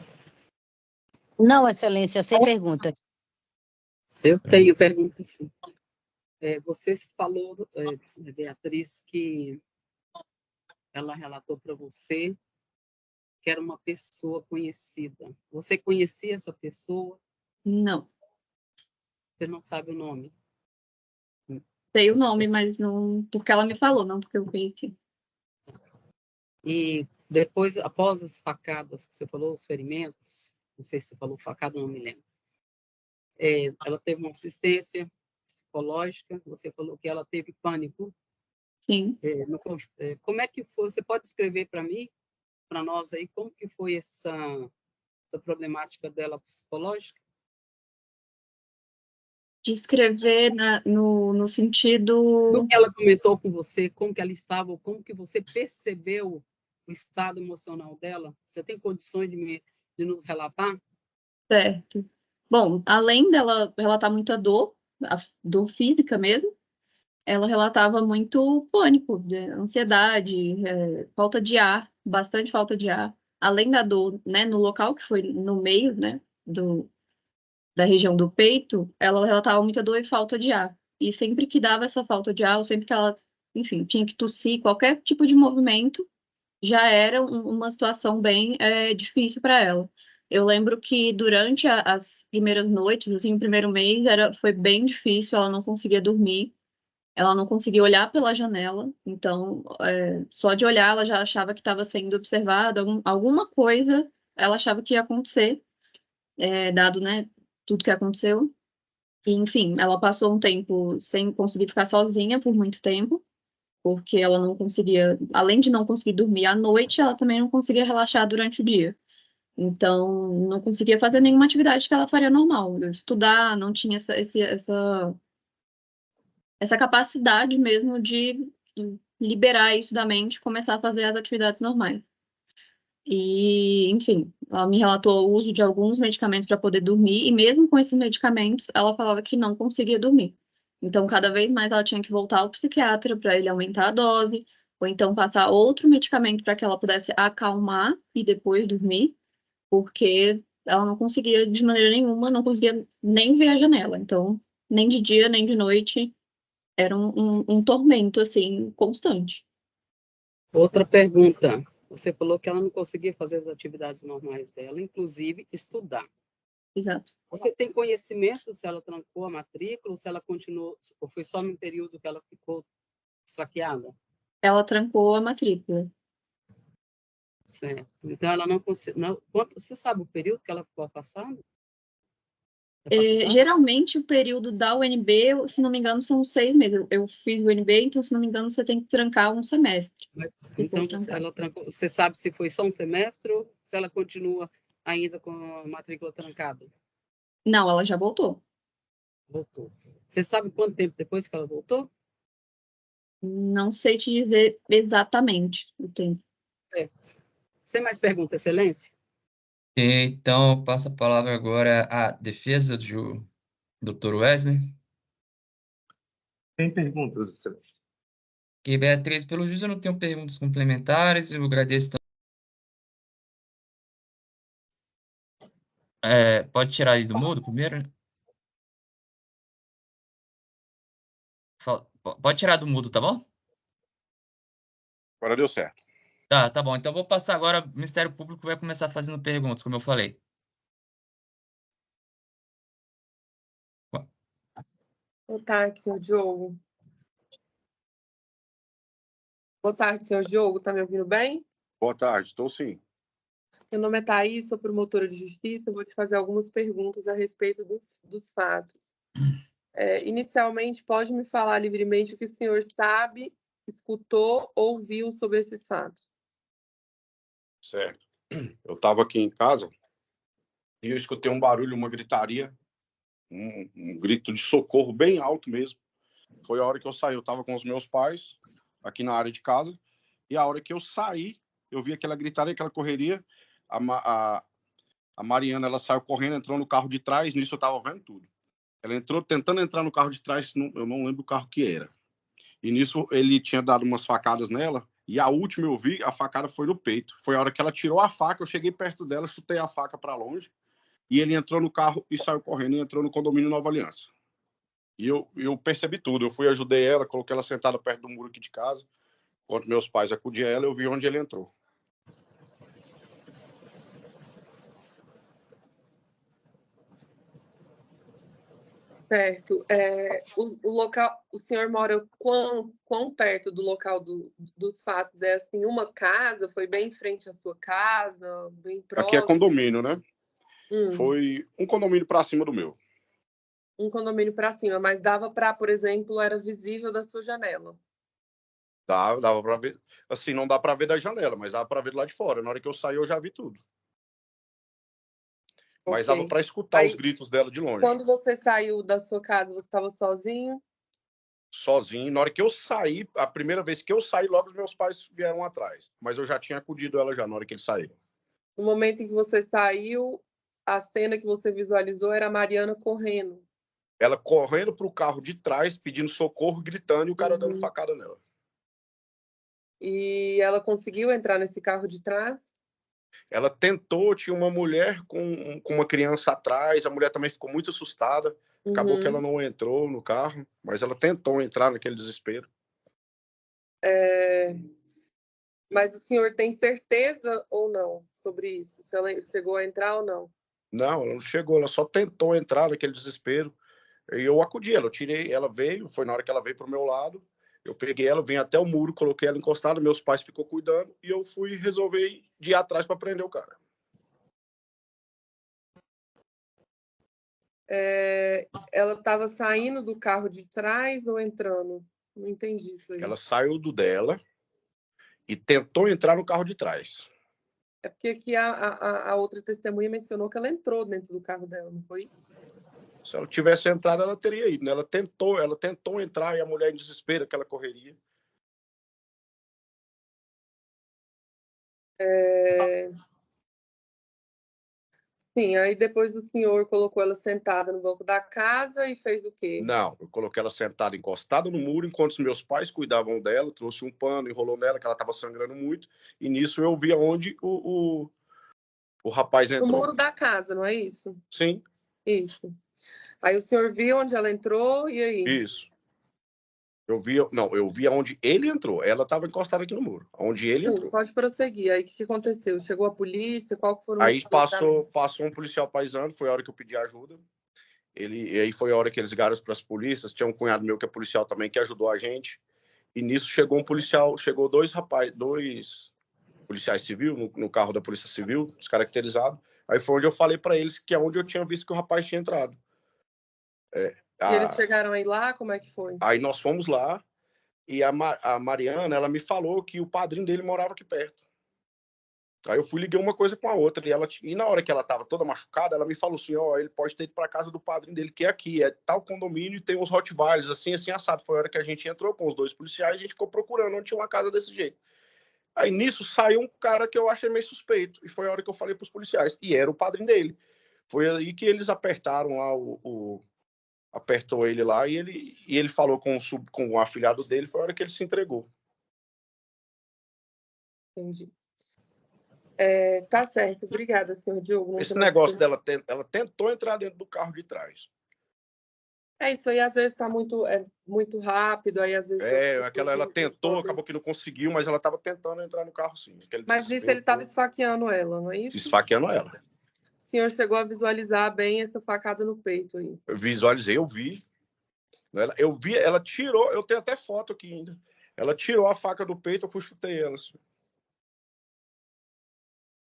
Não, excelência, sem pergunta. Eu tenho pergunta, sim. Você falou, Beatriz, que ela relatou para você que era uma pessoa conhecida. Você conhecia essa pessoa? Não. Você não sabe o nome? Sei o nome, mas não porque ela me falou, não porque eu conheci. E depois, após as facadas que você falou, os ferimentos, não sei se você falou facada, não me lembro. Ela teve uma assistência psicológica, você falou que ela teve pânico. Sim. Como é que foi? Você pode escrever para mim, para nós aí, como que foi essa problemática dela psicológica? Descrever no sentido... Do que ela comentou com você, como que ela estava, como que você percebeu o estado emocional dela? Você tem condições de nos relatar? Certo. Bom, além dela relatar muita dor, a dor física mesmo, ela relatava muito pânico, ansiedade, falta de ar, bastante falta de ar. Além da dor, né, no local, que foi no meio, né, da região do peito, ela relatava muita dor e falta de ar. E sempre que dava essa falta de ar, ou sempre que ela, enfim, tinha que tossir, qualquer tipo de movimento, já era uma situação bem difícil para ela. Eu lembro que durante as primeiras noites, assim, o primeiro mês, foi bem difícil, ela não conseguia dormir, ela não conseguia olhar pela janela, então, só de olhar, ela já achava que estava sendo observada, alguma coisa ela achava que ia acontecer, dado, né, tudo que aconteceu. E, enfim, ela passou um tempo sem conseguir ficar sozinha por muito tempo. porque ela não conseguia, além de não conseguir dormir à noite, ela também não conseguia relaxar durante o dia. Então, não conseguia fazer nenhuma atividade que ela faria normal. Estudar, não tinha essa capacidade mesmo de liberar isso da mente e começar a fazer as atividades normais. E, enfim, ela me relatou o uso de alguns medicamentos para poder dormir, e mesmo com esses medicamentos, ela falava que não conseguia dormir. Então, cada vez mais ela tinha que voltar ao psiquiatra para ele aumentar a dose, ou então passar outro medicamento para que ela pudesse acalmar e depois dormir, porque ela não conseguia de maneira nenhuma, não conseguia nem ver a janela. Então, nem de dia, nem de noite, era um tormento, assim, constante. Outra pergunta. Você falou que ela não conseguia fazer as atividades normais dela, inclusive estudar. Exato. Você tem conhecimento se ela trancou a matrícula ou se ela continuou, ou foi só no período que ela ficou esfaqueada? Ela trancou a matrícula. Certo. Então, ela não conseguiu... Você sabe o período que ela ficou afastada? Geralmente, o período da UNB, se não me engano, são 6 meses. Eu fiz o UNB, então, se não me engano, você tem que trancar um semestre. Então, ela trancou, você sabe se foi só um semestre ou se ela continua ainda com a matrícula trancada? Não, ela já voltou. Voltou. Você sabe quanto tempo depois que ela voltou? Não sei te dizer exatamente o tempo. Sem mais perguntas, Excelência? Então, passa a palavra agora à defesa do Dr. Wesley. Tem perguntas, Excelência? E Beatriz, pelo juízo, eu não tenho perguntas complementares, eu agradeço. Pode tirar aí do mudo primeiro, né? Pode tirar do mudo, tá bom? Agora deu certo. Tá bom. Então, vou passar agora, o Ministério Público vai começar fazendo perguntas, como eu falei. Boa tarde, senhor Diogo. Boa tarde, senhor Diogo. Tá me ouvindo bem? Boa tarde, estou sim. Meu nome é Thaís, sou promotora de justiça. Eu vou te fazer algumas perguntas a respeito dos fatos. Inicialmente, pode me falar livremente o que o senhor sabe, escutou ou viu sobre esses fatos? Certo. Eu estava aqui em casa e eu escutei um barulho, uma gritaria, um grito de socorro bem alto mesmo. Foi a hora que eu saí. Eu estava com os meus pais aqui na área de casa e a hora que eu saí, eu vi aquela gritaria, aquela correria. A Mariana, ela saiu correndo, entrou no carro de trás. Nisso eu estava vendo tudo. Ela entrou tentando entrar no carro de trás, eu não lembro o carro que era. E nisso ele tinha dado umas facadas nela. E a última eu vi, a facada foi no peito. Foi a hora que ela tirou a faca, eu cheguei perto dela, chutei a faca para longe. E ele entrou no carro e saiu correndo e entrou no condomínio Nova Aliança. E eu percebi tudo. Eu fui, ajudei ela, coloquei ela sentada perto do muro aqui de casa. Enquanto meus pais acudiam a ela, eu vi onde ele entrou. Certo. O local, o senhor mora quão perto do local dos fatos? É assim, uma casa? Foi bem em frente à sua casa? Bem próximo? Aqui é condomínio, né? Foi um condomínio para cima do meu. Um condomínio para cima, mas dava para, por exemplo, era visível da sua janela? Dava para ver. Assim, não dá para ver da janela, mas dava para ver lá de fora. Na hora que eu saí, eu já vi tudo. Mas dava para escutar os gritos dela de longe. Quando você saiu da sua casa, você estava sozinho? Sozinho. Na hora que eu saí, a primeira vez que eu saí, logo os meus pais vieram atrás. Mas eu já tinha acudido ela já na hora que eles saíram. No momento em que você saiu, a cena que você visualizou era a Mariana correndo. Ela correndo para o carro de trás, pedindo socorro, gritando, e o cara dando facada nela. E ela conseguiu entrar nesse carro de trás? Ela tentou, tinha uma mulher com uma criança atrás, a mulher também ficou muito assustada. Acabou que ela não entrou no carro, mas ela tentou entrar naquele desespero. Mas o senhor tem certeza ou não sobre isso? Se ela chegou a entrar ou não? Não, ela não chegou, ela só tentou entrar naquele desespero. E eu acudi ela, eu tirei, ela veio, foi na hora que ela veio pro meu lado, eu peguei ela, vim até o muro, coloquei ela encostada, meus pais ficou cuidando e eu fui resolver de ir atrás para prender o cara. Ela estava saindo do carro de trás ou entrando? Não entendi isso aí. Ela saiu do dela e tentou entrar no carro de trás. É porque aqui a outra testemunha mencionou que ela entrou dentro do carro dela, não foi isso? Se ela tivesse entrado, ela teria ido, né? Ela tentou entrar e a mulher em desespero, aquela correria. Sim, aí depois o senhor colocou ela sentada no banco da casa e fez o quê? Não, eu coloquei ela sentada, encostada no muro, enquanto os meus pais cuidavam dela, trouxe um pano, enrolou nela, que ela estava sangrando muito, e nisso eu vi aonde o rapaz entrou. No muro da casa, não é isso? Sim. Isso. Aí o senhor viu onde ela entrou e aí? Isso. Eu vi aonde ele entrou. Ela estava encostada aqui no muro. Onde ele entrou. Pode prosseguir. Aí o que aconteceu? Chegou a polícia? Qual foram Aí passou um policial paisano, foi a hora que eu pedi ajuda. E aí foi a hora que eles ligaram para as polícias. Tinha um cunhado meu que é policial também, que ajudou a gente. E nisso chegou dois policiais civis no carro da Polícia Civil, descaracterizado. Aí foi onde eu falei para eles que é onde eu tinha visto que o rapaz tinha entrado. E eles chegaram aí lá? Como é que foi? Aí nós fomos lá e a Mariana, ela me falou que o padrinho dele morava aqui perto. Aí eu liguei uma coisa com a outra e na hora que ela estava toda machucada, ela me falou assim, ele pode ter ido para casa do padrinho dele, que é aqui, é tal condomínio e tem uns Rottweilers, assim, assado. Foi a hora que a gente entrou com os dois policiais e a gente ficou procurando onde tinha uma casa desse jeito. Aí nisso saiu um cara que eu achei meio suspeito e foi a hora que eu falei para os policiais, e era o padrinho dele. Foi aí que eles apertaram lá apertou ele lá e ele falou com o afilhado dele, foi a hora que ele se entregou. Entendi. Tá certo, obrigada, senhor Diogo. Esse negócio dela, ela tentou entrar dentro do carro de trás. Isso aí às vezes está muito rápido, aí às vezes... Ela tentou, acabou que não conseguiu, mas ela estava tentando entrar no carro sim. Mas disse ele estava esfaqueando ela, não é isso? Esfaqueando ela. O senhor chegou a visualizar bem essa facada no peito aí? Eu visualizei, eu vi. Ela tirou, eu tenho até foto aqui ainda. Ela tirou a faca do peito, eu fui chutei ela. Assim.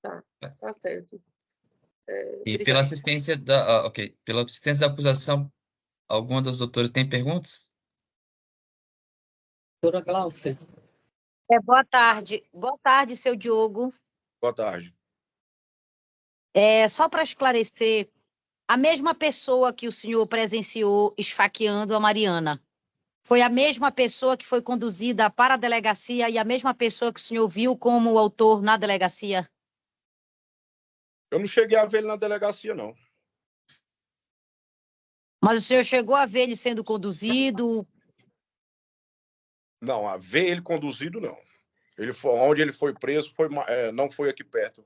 Tá certo. E pela assistência pela assistência da acusação, alguma das doutoras tem perguntas? Doutora Glaucia. Boa tarde. Boa tarde, seu Diogo. Boa tarde. Só para esclarecer, a mesma pessoa que o senhor presenciou esfaqueando a Mariana, foi a mesma pessoa que foi conduzida para a delegacia e a mesma pessoa que o senhor viu como autor na delegacia? Eu não cheguei a ver ele na delegacia, não. Mas o senhor chegou a ver ele sendo conduzido? Não, a ver ele conduzido, não. Onde ele foi preso não foi aqui perto.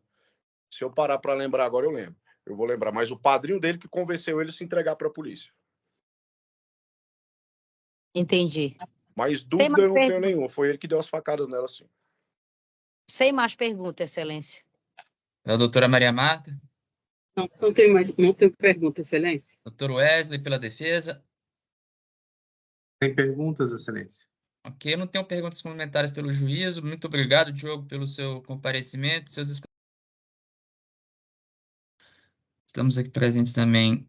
Se eu parar para lembrar agora, eu lembro. Eu vou lembrar. Mas o padrinho dele que convenceu ele a se entregar para a polícia. Entendi. Mas dúvida eu não tenho nenhuma. Foi ele que deu as facadas nela, sim. Sem mais perguntas, excelência. A doutora Maria Marta? Não tenho pergunta, excelência. Doutor Wesley, pela defesa? Tem perguntas, excelência? Ok, eu não tenho perguntas complementares pelo juízo. Muito obrigado, Diogo, pelo seu comparecimento. Estamos aqui presentes também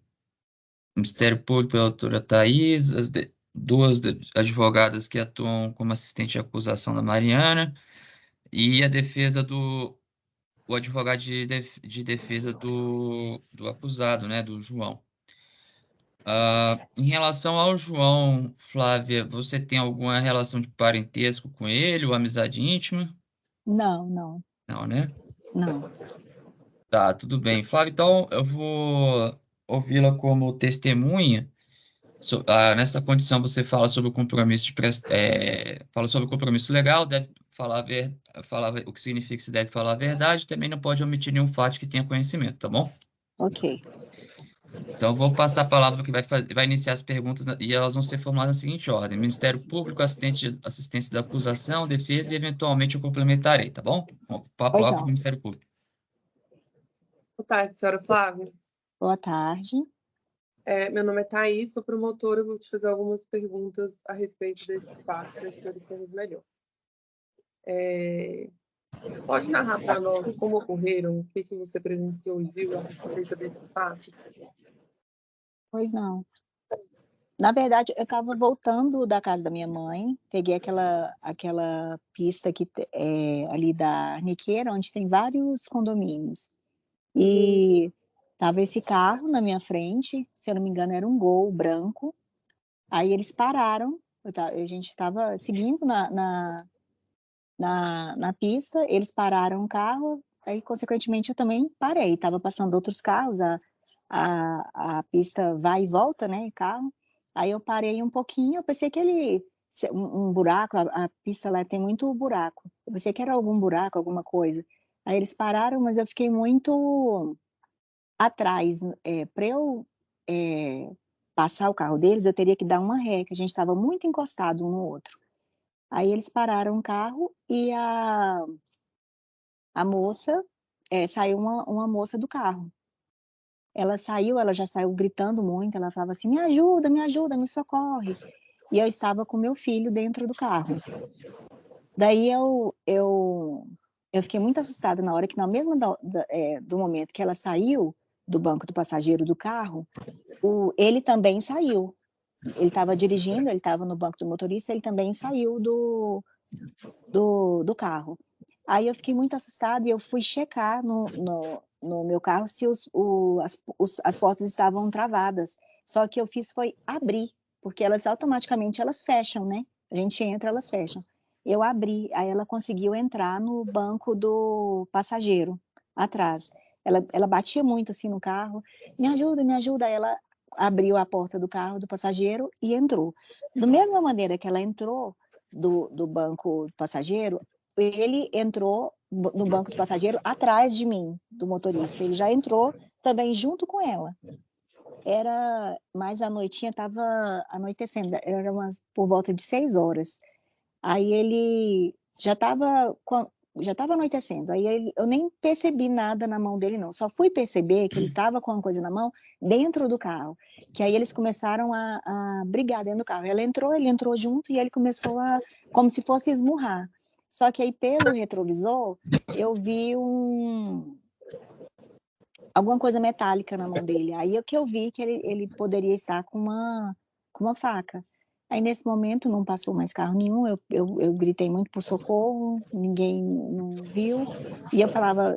o Ministério Público pela doutora Thais, duas advogadas que atuam como assistente de acusação da Mariana e a defesa o advogado de defesa do acusado, né, do João. Em relação ao João, Flávia, você tem alguma relação de parentesco com ele ou amizade íntima? Não, não. Não, né? Não. Tá, tudo bem. Flávia, então eu vou ouvi-la como testemunha. Nessa condição, você fala sobre o compromisso fala sobre o compromisso legal, deve falar o que significa que se deve falar a verdade, também não pode omitir nenhum fato que tenha conhecimento, tá bom? Ok. Então, vou passar a palavra que vai iniciar as perguntas e elas vão ser formuladas na seguinte ordem: Ministério Público, assistência da acusação, defesa e, eventualmente, eu complementarei, tá bom? Palavra para o Ministério Público. Boa tarde, senhora Flávia. Boa tarde. Meu nome é Thaís, sou promotora, eu vou te fazer algumas perguntas a respeito desse fato, para esclarecermos melhor. Pode narrar para nós como ocorreram, o que você presenciou e viu a respeito desse fato? Pois não. Na verdade, eu estava voltando da casa da minha mãe, peguei aquela pista ali da Arniqueira, onde tem vários condomínios. E tava esse carro na minha frente, se eu não me engano, era um Gol branco. Aí eles pararam, a gente estava seguindo na pista, eles pararam o carro, aí, consequentemente, eu também parei. Estava passando outros carros, a pista vai e volta, né, carro. Aí eu parei um pouquinho, eu pensei que um buraco, a pista lá tem muito buraco. Eu pensei que era algum buraco, alguma coisa. Aí eles pararam, mas eu fiquei muito atrás. Para eu passar o carro deles, eu teria que dar uma ré, que a gente estava muito encostado um no outro. Aí eles pararam o carro e a moça, saiu uma moça do carro. Ela saiu, ela já saiu gritando muito, ela falava assim, me ajuda, me socorre. E eu estava com meu filho dentro do carro. Daí eu fiquei muito assustada na hora que, na mesma do momento que ela saiu do banco do passageiro do carro, ele também saiu. Ele estava dirigindo, ele estava no banco do motorista, ele também saiu do carro. Aí eu fiquei muito assustada e eu fui checar no meu carro se as portas estavam travadas. Só que eu fiz foi abrir, porque elas automaticamente fecham, né? A gente entra, elas fecham. Eu abri, aí ela conseguiu entrar no banco do passageiro, atrás. Ela batia muito assim no carro, me ajuda, me ajuda. Aí ela abriu a porta do carro do passageiro e entrou. Da mesma maneira que ela entrou do banco do passageiro, ele entrou no banco do passageiro atrás de mim, do motorista. Ele já entrou também junto com ela. Mas a noitinha estava anoitecendo, era por volta de 6 horas. Aí ele já estava anoitecendo. Aí eu nem percebi nada na mão dele, não. Só fui perceber que ele estava com uma coisa na mão dentro do carro. Que aí eles começaram a brigar dentro do carro. Ele entrou junto e ele começou como se fosse esmurrar. Só que aí, pelo retrovisor, eu vi alguma coisa metálica na mão dele. Aí é que eu vi que ele poderia estar com uma faca. Aí, nesse momento, não passou mais carro nenhum, eu gritei muito por socorro, ninguém não viu, e eu falava,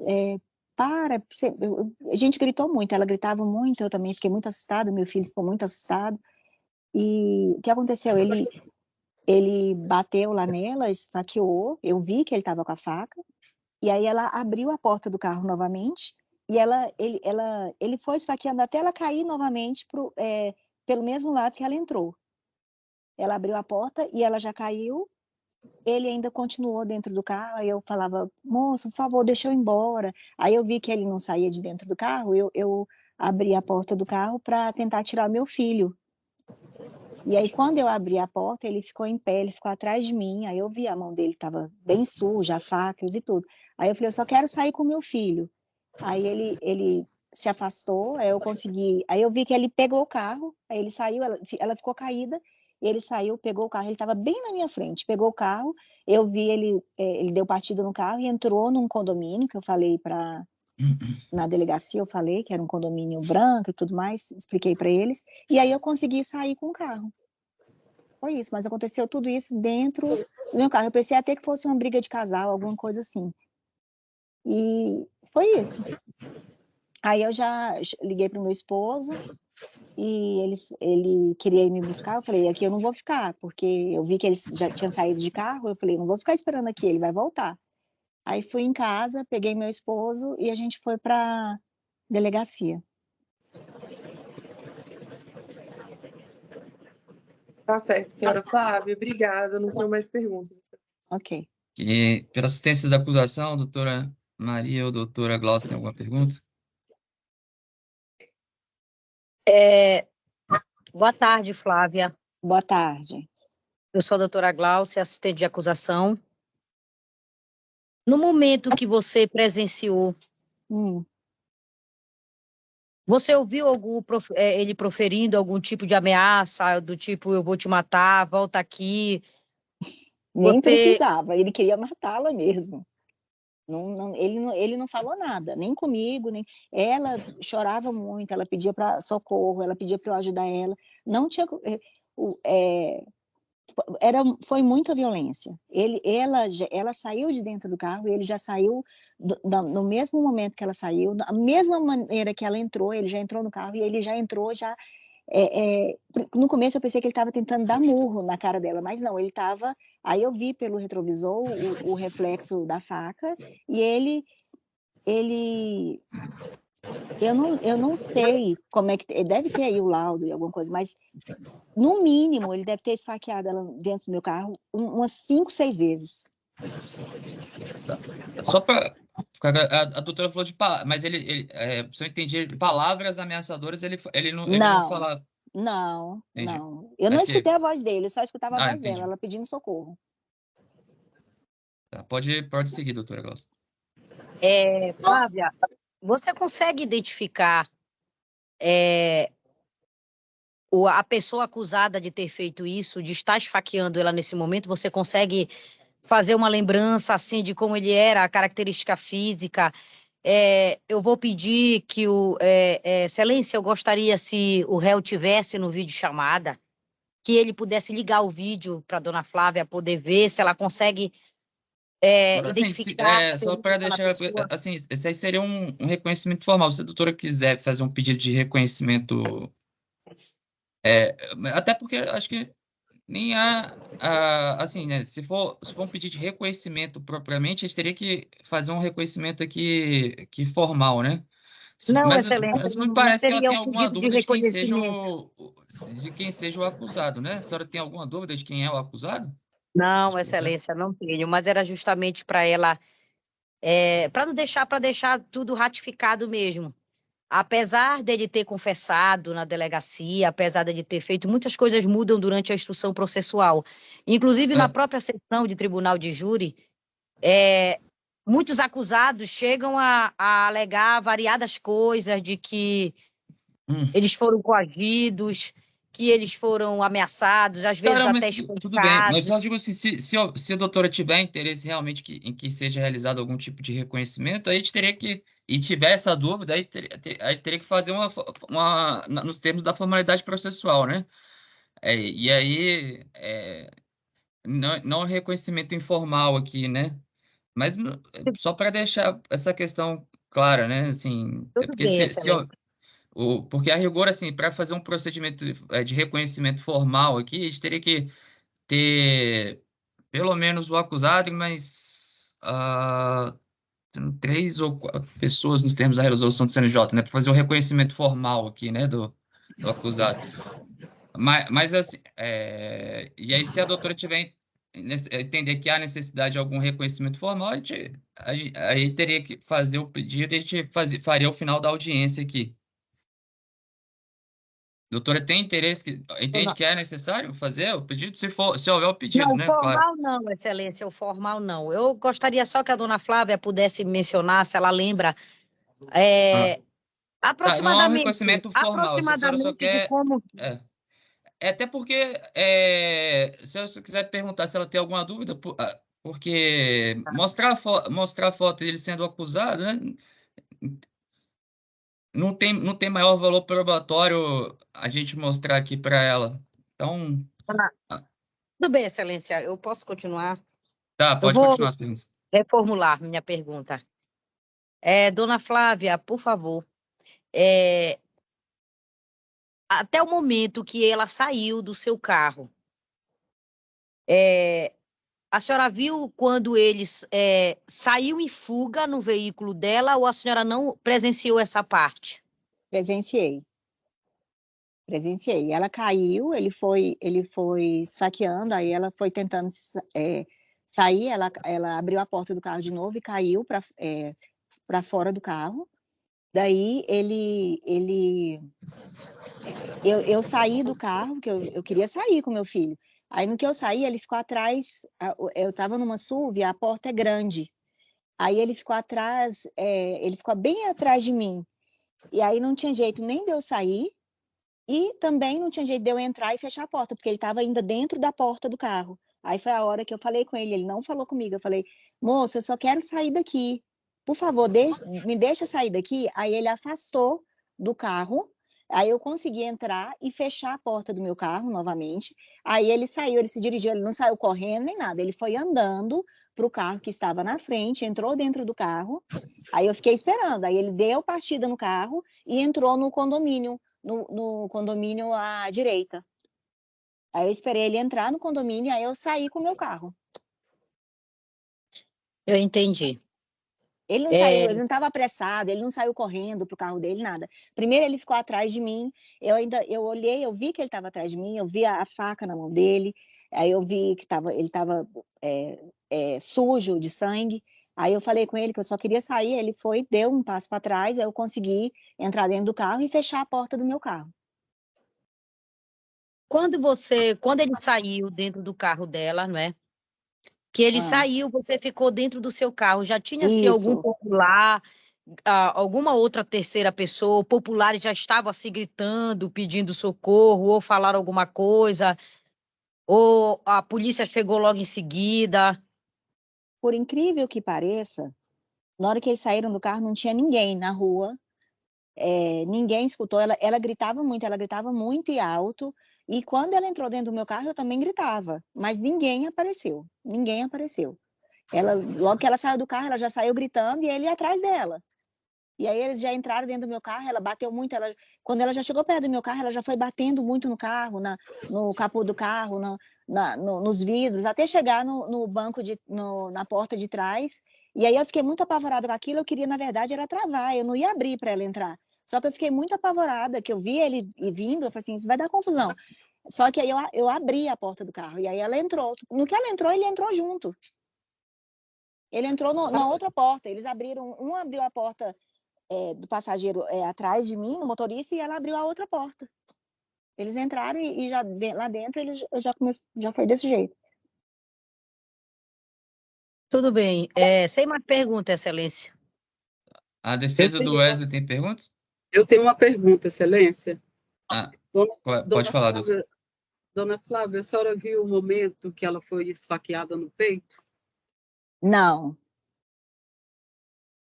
a gente gritou muito, ela gritava muito, eu também fiquei muito assustada, meu filho ficou muito assustado, e o que aconteceu? Ele bateu lá nela, esfaqueou, eu vi que ele estava com a faca, e aí ela abriu a porta do carro novamente, e ele foi esfaqueando até ela cair novamente pelo mesmo lado que ela entrou. Ela abriu a porta e ela já caiu, ele ainda continuou dentro do carro, aí eu falava, moço, por favor, deixa eu ir embora. Aí eu vi que ele não saía de dentro do carro, eu abri a porta do carro para tentar tirar meu filho. E aí, quando eu abri a porta, ele ficou em pé, ele ficou atrás de mim, aí eu vi a mão dele, estava bem suja, a faca, eu vi tudo. Aí eu falei, eu só quero sair com meu filho. Aí ele se afastou, aí eu vi que ele pegou o carro, aí ele saiu, ela ficou caída, ele saiu, pegou o carro, ele estava bem na minha frente, pegou o carro, eu vi ele deu partida no carro e entrou num condomínio, que eu falei na delegacia, eu falei que era um condomínio branco e tudo mais, expliquei para eles, e aí eu consegui sair com o carro. Foi isso, mas aconteceu tudo isso dentro do meu carro. Eu pensei até que fosse uma briga de casal, alguma coisa assim. E foi isso. Aí eu já liguei para o meu esposo e ele queria ir me buscar. Eu falei, aqui eu não vou ficar, porque eu vi que ele já tinha saído de carro. Eu falei, não vou ficar esperando aqui, ele vai voltar. Aí fui em casa, peguei meu esposo e a gente foi para delegacia. Tá certo, senhora Flávia, obrigada, não tenho mais perguntas. Ok. E pela assistência da acusação, doutora Maria ou doutora Glaucia, tem alguma pergunta? Boa tarde, Flávia. Boa tarde. Eu sou a doutora Glaucia, assistente de acusação. No momento que você presenciou, você ouviu ele proferindo algum tipo de ameaça, do tipo, eu vou te matar, volta aqui? Nem precisava, ele queria matá-la mesmo. Ele não falou nada, nem comigo, nem... Ela chorava muito, ela pedia para socorro, ela pedia para eu ajudar ela. Não tinha... Foi muita violência. Ela saiu de dentro do carro, ele já saiu no mesmo momento que ela saiu, da mesma maneira que ela entrou, ele já entrou no carro e ele já entrou, no começo eu pensei que ele estava tentando dar murro na cara dela, mas não, ele estava... Aí eu vi pelo retrovisor o reflexo da faca e ele eu não sei como é que... Deve ter aí o laudo e alguma coisa, mas no mínimo ele deve ter esfaqueado ela dentro do meu carro umas 5, 6 vezes. Só para... A doutora falou de palavras, mas se eu entendi, palavras ameaçadoras, ele não falava. Não. Entendi. Eu não Mas escutei a voz dele, eu só escutava a voz entendi. dela, ela pedindo socorro. Tá, pode seguir, doutora Glaucia. Flávia, você consegue identificar a pessoa acusada de ter feito isso, de estar esfaqueando ela nesse momento? Você consegue fazer uma lembrança assim de como ele era, a característica física? Eu vou pedir que Excelência, eu gostaria, se o réu tivesse no vídeo chamada, que ele pudesse ligar o vídeo para a dona Flávia poder ver se ela consegue identificar. Só para deixar, assim, esse aí seria um reconhecimento formal. Se a doutora quiser fazer um pedido de reconhecimento, até porque acho que nem assim, né? Se for um pedido de reconhecimento propriamente, a gente teria que fazer um reconhecimento aqui formal, né? Não, Mas Excelência, me não parece que ela seria tem um alguma pedido de dúvida de quem reconhecimento. seja o acusado, né? A senhora tem alguma dúvida de quem é o acusado? Não, Excelência, não tenho, mas era justamente para ela, para deixar tudo ratificado mesmo. Apesar dele ter confessado na delegacia, apesar dele ter feito, muitas coisas mudam durante a instrução processual. Inclusive, na própria sessão de tribunal de júri, muitos acusados chegam a alegar variadas coisas de que eles foram coagidos, que eles foram ameaçados, às vezes Não, mas até tudo bem. Mas espancados. só digo assim, se a doutora tiver interesse realmente em que seja realizado algum tipo de reconhecimento, aí a gente teria que, e tiver essa dúvida, aí a gente teria que fazer nos termos da formalidade processual, né? E aí, não reconhecimento informal aqui, né? Mas só para deixar essa questão clara, né? Assim, até Tudo porque bem, Excelência. porque a rigor, assim, para fazer um procedimento de reconhecimento formal aqui, a gente teria que ter pelo menos o acusado, mas 3 ou 4 pessoas nos termos da resolução do CNJ, né? Para fazer o reconhecimento formal aqui, né? Do acusado. Mas assim, e aí, se a doutora tiver entender que há necessidade de algum reconhecimento formal, aí teria que fazer o pedido e a gente faria o final da audiência aqui. Doutora, tem interesse, entende que é necessário fazer o pedido? Se houver o pedido, Não, né? Claro. formal não, Excelência, o formal não. Eu gostaria só que a dona Flávia pudesse mencionar, se ela lembra, Tá, não é um aproximadamente, reconhecimento formal, a senhora só de quer. como... Até porque, se você quiser perguntar se ela tem alguma dúvida, porque mostrar a foto dele sendo acusado, né? Não tem maior valor probatório a gente mostrar aqui para ela. Então. Tudo bem, Excelência, eu posso continuar? Tá, Eu pode vou continuar as perguntas. reformular minha pergunta. Dona Flávia, por favor, até o momento que ela saiu do seu carro, a senhora viu quando ele saiu em fuga no veículo dela ou a senhora não presenciou essa parte? Presenciei. Ela caiu, ele foi esfaqueando, aí ela foi tentando sair, ela abriu a porta do carro de novo e caiu para fora do carro. Daí eu saí do carro, que eu queria sair com meu filho. Aí no que eu saí, ele ficou atrás, eu estava numa SUV, a porta é grande. Aí ele ficou atrás, ele ficou bem atrás de mim. E aí não tinha jeito nem de eu sair, e também não tinha jeito de eu entrar e fechar a porta, porque ele estava ainda dentro da porta do carro. Aí foi a hora que eu falei com ele não falou comigo. Eu falei, moço, eu só quero sair daqui. Por favor, me deixa sair daqui. Aí ele afastou do carro. Aí eu consegui entrar e fechar a porta do meu carro novamente. Aí ele saiu, ele se dirigiu, ele não saiu correndo nem nada. Ele foi andando para o carro que estava na frente, entrou dentro do carro. Aí eu fiquei esperando. Aí ele deu partida no carro e entrou no condomínio, no condomínio à direita. Aí eu esperei ele entrar no condomínio, aí eu saí com o meu carro. Eu entendi. Ele não saiu, ele não estava apressado, ele não saiu correndo pro carro dele, nada. Primeiro ele ficou atrás de mim, eu olhei, eu vi que ele estava atrás de mim, eu vi a faca na mão dele, aí eu vi que ele estava sujo de sangue. Aí eu falei com ele que eu só queria sair, ele foi, deu um passo para trás, aí eu consegui entrar dentro do carro e fechar a porta do meu carro. Quando ele saiu dentro do carro dela, não é? Que ele saiu, você ficou dentro do seu carro. Já tinha assim, algum popular, alguma outra terceira pessoa, populares já estavam assim gritando, pedindo socorro, ou falaram alguma coisa, ou a polícia chegou logo em seguida? Por incrível que pareça, na hora que eles saíram do carro, não tinha ninguém na rua. Ninguém escutou, ela gritava muito e alto, e quando ela entrou dentro do meu carro, eu também gritava, mas ninguém apareceu. Logo que ela saiu do carro, ela já saiu gritando e ele ia atrás dela. E aí eles já entraram dentro do meu carro, ela bateu muito, quando ela já chegou perto do meu carro, ela já foi batendo muito no carro, no capô do carro, nos vidros, até chegar no banco, na porta de trás. E aí eu fiquei muito apavorada com aquilo, eu queria, na verdade, era travar, eu não ia abrir para ela entrar. Só que eu fiquei muito apavorada, que eu vi ele vindo, eu falei assim, isso vai dar confusão. Só que aí eu abri a porta do carro, e aí ela entrou. No que ela entrou, ele entrou junto. Ele entrou na outra porta, eles abriram, um abriu a porta do passageiro atrás de mim, no motorista, e ela abriu a outra porta. Eles entraram e já lá dentro já foi desse jeito. Tudo bem. Sem mais pergunta, Excelência. A defesa do Wesley tem perguntas? Eu tenho uma pergunta, Excelência. Pode falar, doutor. Dona Flávia, a senhora viu o momento que ela foi esfaqueada no peito? Não.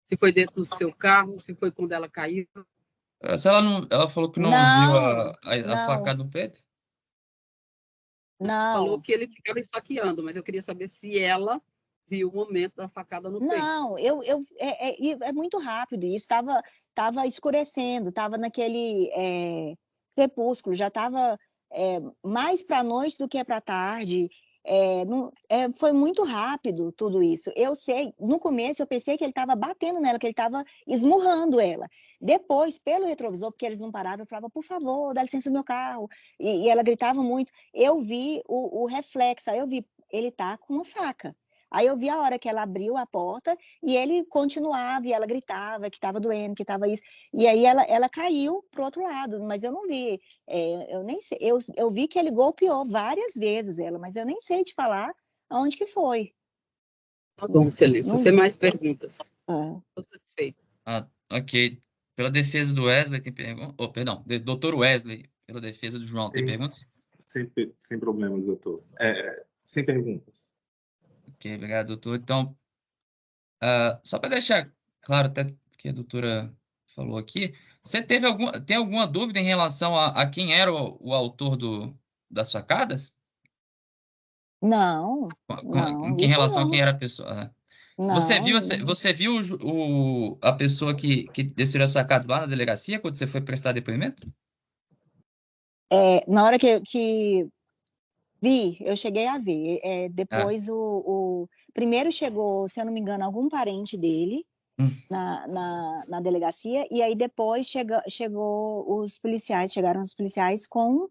Se foi dentro do seu carro, se foi quando ela caiu? Ela falou que não viu a facada no peito? Não. Falou que ele ficava esfaqueando, mas eu queria saber se ela viu o momento da facada no peito. Não, é muito rápido. Isso estava escurecendo, estava naquele crepúsculo, já estava mais para a noite do que para a tarde. Foi muito rápido tudo isso. Eu sei, no começo eu pensei que ele estava batendo nela, que ele estava esmurrando ela. Depois, pelo retrovisor, porque eles não paravam, eu falava, por favor, dá licença do meu carro. E ela gritava muito. Eu vi o reflexo, aí eu vi, ele tá com uma faca. Aí eu vi a hora que ela abriu a porta e ele continuava, e ela gritava que estava doendo, que estava isso. E aí ela caiu pro outro lado, mas eu não vi. Eu nem sei. Eu vi que ele golpeou várias vezes ela, mas eu nem sei te falar aonde que foi. Tá bom, Excelência. Sem mais perguntas. Estou satisfeita. Ok. Pela defesa do Wesley, tem pergunta? Perdão, doutor Wesley, pela defesa do João, tem perguntas? Sem problemas, doutor. Sem perguntas. Ok, obrigado, doutor. Então, só para deixar claro, até que a doutora falou aqui, você tem alguma dúvida em relação a quem era o autor das facadas? Não, Em relação a quem era a pessoa? Não. Você viu a pessoa que desceu as facadas lá na delegacia quando você foi prestar depoimento? Na hora que vi, eu cheguei a ver. Depois primeiro chegou, se eu não me engano, algum parente dele na delegacia, e aí depois chegaram os policiais com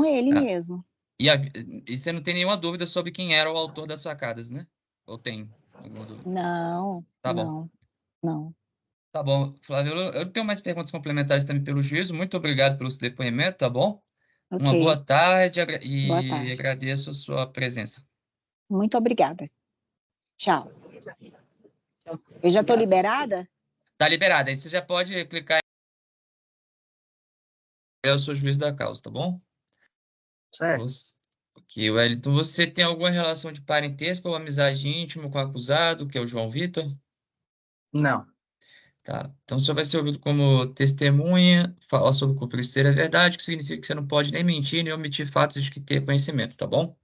ele mesmo. E você não tem nenhuma dúvida sobre quem era o autor das facadas, né? Ou tem alguma dúvida? Não, Tá bom. não. Tá bom, Flávio, eu não tenho mais perguntas complementares também pelo juízo. Muito obrigado pelo seu depoimento, tá bom? Okay. Uma boa tarde Boa tarde. agradeço a sua presença. Muito obrigada. Tchau. Eu já estou liberada? Tá liberada. Aí você já pode clicar eu sou juiz da causa, tá bom? Certo. Ok, Wellington, você tem alguma relação de parentesco ou amizade íntima com o acusado, que é o João Vitor? Não. Tá. Então, você vai ser ouvido como testemunha, falar sobre o cúmplice ser a verdade, que significa que você não pode nem mentir, nem omitir fatos de que ter conhecimento, tá bom?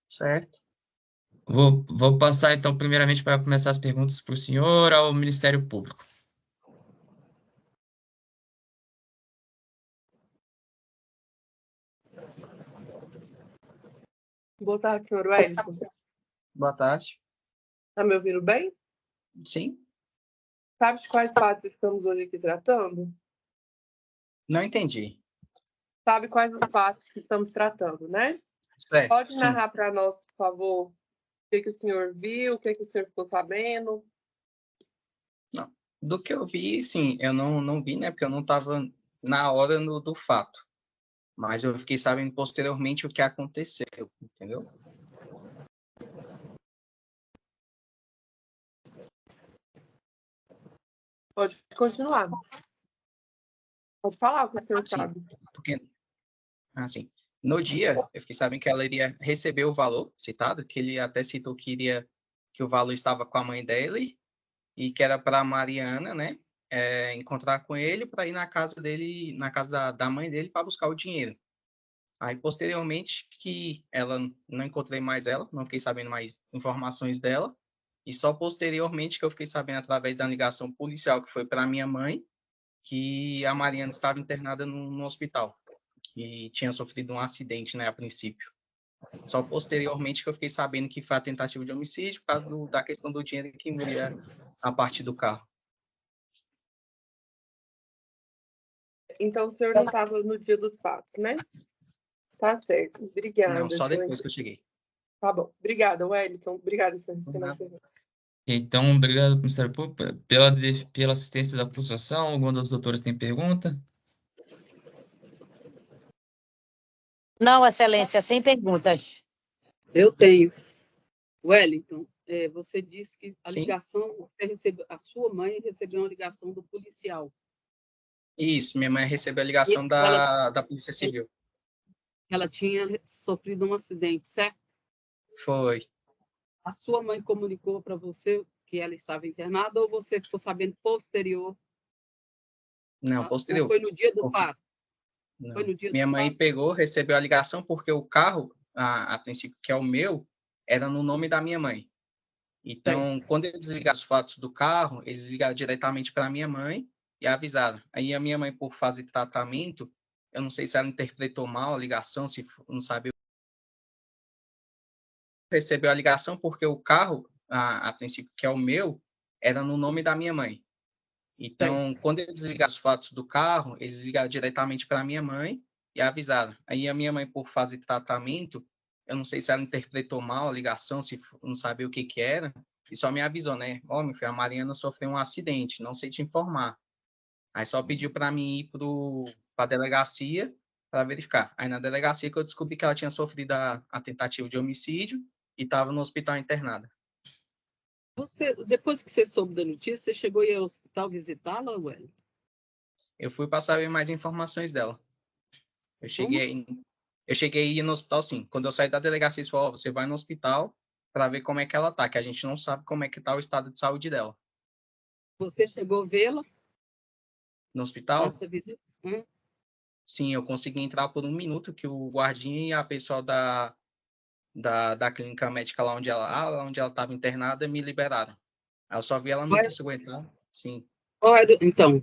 Certo. Vou passar, então, primeiramente, para começar as perguntas para o senhor ao Ministério Público. Boa tarde, senhor Wellington. Boa tarde. Tá me ouvindo bem? Sim. Sabe de quais fatos estamos hoje aqui tratando? Não entendi. Sabe quais os fatos que estamos tratando, né? Certo, Pode sim. narrar para nós, por favor, o que o senhor viu, o que o senhor ficou sabendo? Não. Do que eu vi, sim, eu não vi, né? Porque eu não estava na hora do fato. Mas eu fiquei sabendo posteriormente o que aconteceu, entendeu? Pode continuar. Pode falar o que o senhor sabe. Porque, assim, no dia, eu fiquei sabendo que ela iria receber o valor citado, que ele até citou que o valor estava com a mãe dele e que era para a Mariana, né, encontrar com ele para ir na casa dele, na casa da mãe dele para buscar o dinheiro. Aí, posteriormente, que ela, não encontrei mais ela, não fiquei sabendo mais informações dela, e só posteriormente que eu fiquei sabendo através da ligação policial que foi para minha mãe, que a Mariana estava internada no hospital, que tinha sofrido um acidente, né, a princípio. Só posteriormente que eu fiquei sabendo que foi a tentativa de homicídio por causa da questão do dinheiro que iria a partir do carro. Então, o senhor não estava no dia dos fatos, né? Tá certo. Obrigada. Não, só depois que eu cheguei. Tá bom. Obrigada, Wellington. Obrigada, senhor. Sem mais perguntas. Então, obrigado, Ministério Público, pela assistência da acusação. Algum dos doutores tem pergunta? Não, Excelência, sem perguntas. Eu tenho. Wellington, você disse que a Sim. ligação, a sua mãe recebeu uma ligação do policial. Isso, minha mãe recebeu a ligação da Polícia Civil. Ela tinha sofrido um acidente, certo? Foi. A sua mãe comunicou para você que ela estava internada ou você ficou sabendo posterior? Não, posterior. Ou foi no dia do fato? Não. Foi no dia Minha do mãe fato? pegou, recebeu a ligação porque o carro, a princípio, que é o meu, era no nome da minha mãe. Então, quando eles ligaram os fatos do carro, eles ligaram diretamente para a minha mãe e avisaram. Aí a minha mãe, por fazer tratamento, eu não sei se ela interpretou mal a ligação, se não sabe. Recebeu a ligação porque o carro, a princípio, que é o meu, era no nome da minha mãe. Então, quando eles ligaram os fatos do carro, eles ligaram diretamente para a minha mãe e avisaram. Aí a minha mãe, por fazer tratamento, eu não sei se ela interpretou mal a ligação, se não sabia o que era, e só me avisou, né? Ó, meu filho, a Mariana sofreu um acidente, não sei te informar. Aí só pediu para mim ir para a delegacia para verificar. Aí na delegacia que eu descobri que ela tinha sofrido a tentativa de homicídio e estava no hospital internada. Depois que você soube da notícia, você chegou a ir ao hospital visitá-la, Wellington? Eu fui para saber mais informações dela. Eu cheguei a ir no hospital, sim. Quando eu saí da delegacia, eles falaram, você vai no hospital para ver como é que ela tá, que a gente não sabe como é que tá o estado de saúde dela. Você chegou a vê-la? No hospital? Essa visita? Sim, eu consegui entrar por 1 minuto, que o guardinha e a pessoa da clínica médica lá onde ela estava internada me liberaram. Aí eu só vi ela não conseguiu entrar. Sim. Então,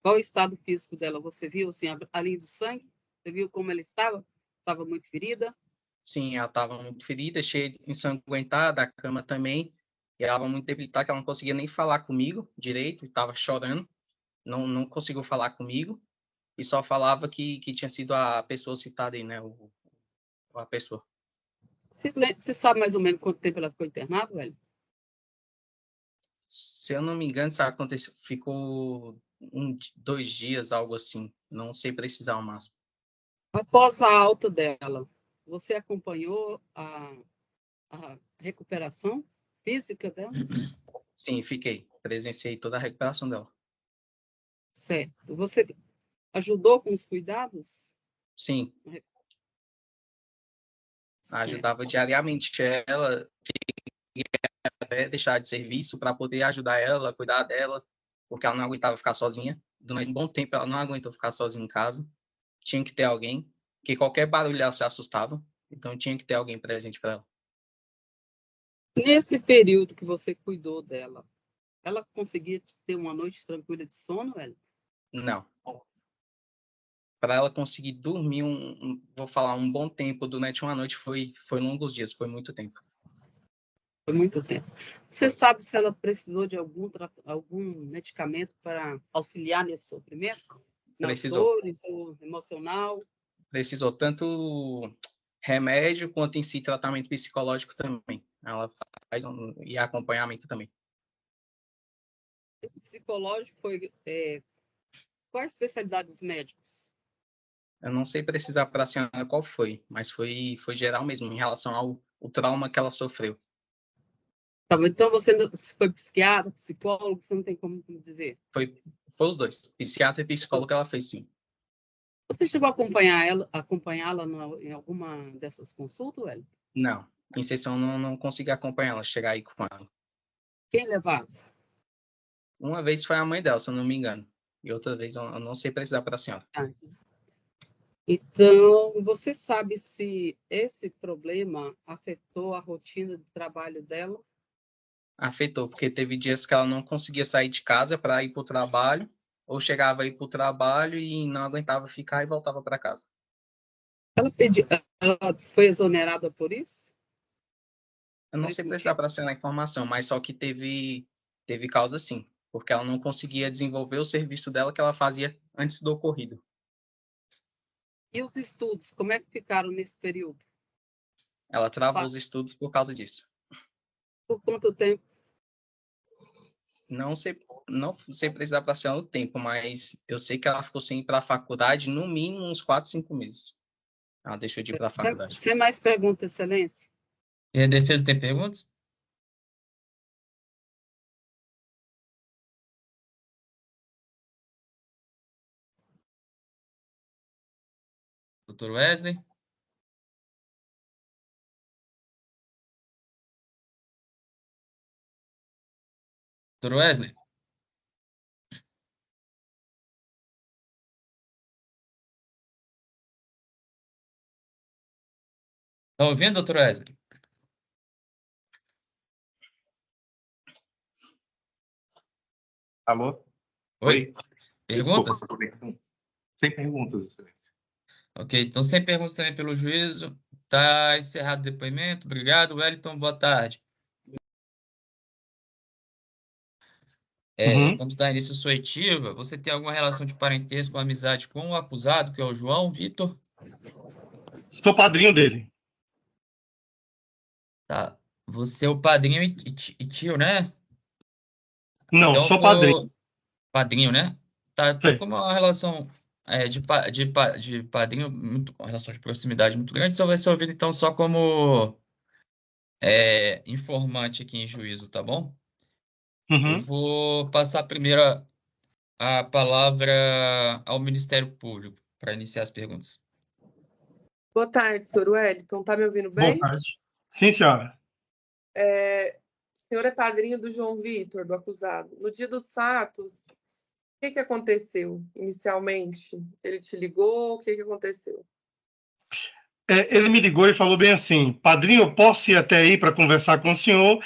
qual o estado físico dela? Você viu, assim, além do sangue? Você viu como ela estava? Estava muito ferida? Sim, ela estava muito ferida, cheia de ensanguentada, a cama também. E ela estava muito debilitada, que ela não conseguia nem falar comigo direito, estava chorando. Não conseguiu falar comigo. E só falava que tinha sido a pessoa citada aí, né? A pessoa. Você sabe mais ou menos quanto tempo ela ficou internada, velho? Se eu não me engano, isso aconteceu, ficou 2 dias, algo assim. Não sei precisar o máximo. Após a alta dela, você acompanhou a recuperação física dela? Sim, fiquei. Presenciei toda a recuperação dela. Certo. Você ajudou com os cuidados? Sim. Ajudava diariamente ela, até deixar de serviço para poder ajudar ela, cuidar dela, porque ela não aguentava ficar sozinha. Durante um bom tempo ela não aguentou ficar sozinha em casa. Tinha que ter alguém, que qualquer barulho ela se assustava, então tinha que ter alguém presente para ela. Nesse período que você cuidou dela, ela conseguia ter uma noite tranquila de sono, Wellington? Não. Para ela conseguir dormir vou falar, um bom tempo durante uma noite foi longos dias, foi muito tempo. Foi muito tempo. Você sabe se ela precisou de algum medicamento para auxiliar nesse soprimento? Precisou. Dores ou emocional? Precisou tanto remédio quanto em si tratamento psicológico também. Ela faz e acompanhamento também. Esse psicológico foi quais especialidades médicas? Eu não sei precisar para a senhora qual foi, mas foi geral mesmo, em relação ao trauma que ela sofreu. Tá, então você foi psiquiatra, psicólogo, você não tem como dizer? Foi os dois, psiquiatra e psicólogo que ela fez, sim. Você chegou a acompanhá-la em alguma dessas consultas, Wellington? Não, em sessão não consegui acompanhá-la, chegar aí com ela. Quem levava? Uma vez foi a mãe dela, se eu não me engano. E outra vez eu não sei precisar para a senhora. Então, você sabe se esse problema afetou a rotina de trabalho dela? Afetou, porque teve dias que ela não conseguia sair de casa para ir para o trabalho, ou chegava a ir para o trabalho e não aguentava ficar e voltava para casa. Ela foi exonerada por isso? Eu não sei precisar para a senhora a informação, mas só que teve causa sim, porque ela não conseguia desenvolver o serviço dela que ela fazia antes do ocorrido. E os estudos, como é que ficaram nesse período? Ela travou os estudos por causa disso. Por quanto tempo? Não sei precisar para a senhora o tempo, mas eu sei que ela ficou sem ir para a faculdade no mínimo uns 4, 5 meses. Ela deixou de ir para a faculdade. Você mais pergunta, Excelência? E a defesa tem perguntas? Dr. Wesley? Dr. Wesley? Tá ouvindo, Dr. Wesley? Alô? Oi? Perguntas? Desculpa essa conexão. Sem perguntas, Excelência. Ok, então sem perguntas também pelo juízo. Tá encerrado o depoimento. Obrigado, Wellington. Boa tarde. Vamos dar início à sua oitiva. Você tem alguma relação de parentesco ou amizade com o acusado, que é o João Vitor? Sou padrinho dele. Tá. Você é o padrinho e tio, né? Não, Então, sou padrinho. Padrinho, né? Tá, Sim. tô com uma relação de padrinho, uma relação de proximidade muito grande, só vai ser ouvido então só como informante aqui em juízo, tá bom? Eu vou passar primeiro a palavra ao Ministério Público para iniciar as perguntas. Boa tarde, senhor Wellington. Tá me ouvindo bem? Boa tarde. Sim, senhora. O senhor é padrinho do João Vitor, do acusado. No dia dos fatos, o que aconteceu inicialmente? Ele te ligou? O que aconteceu? Ele me ligou e falou bem assim: padrinho, eu posso ir até aí para conversar com o senhor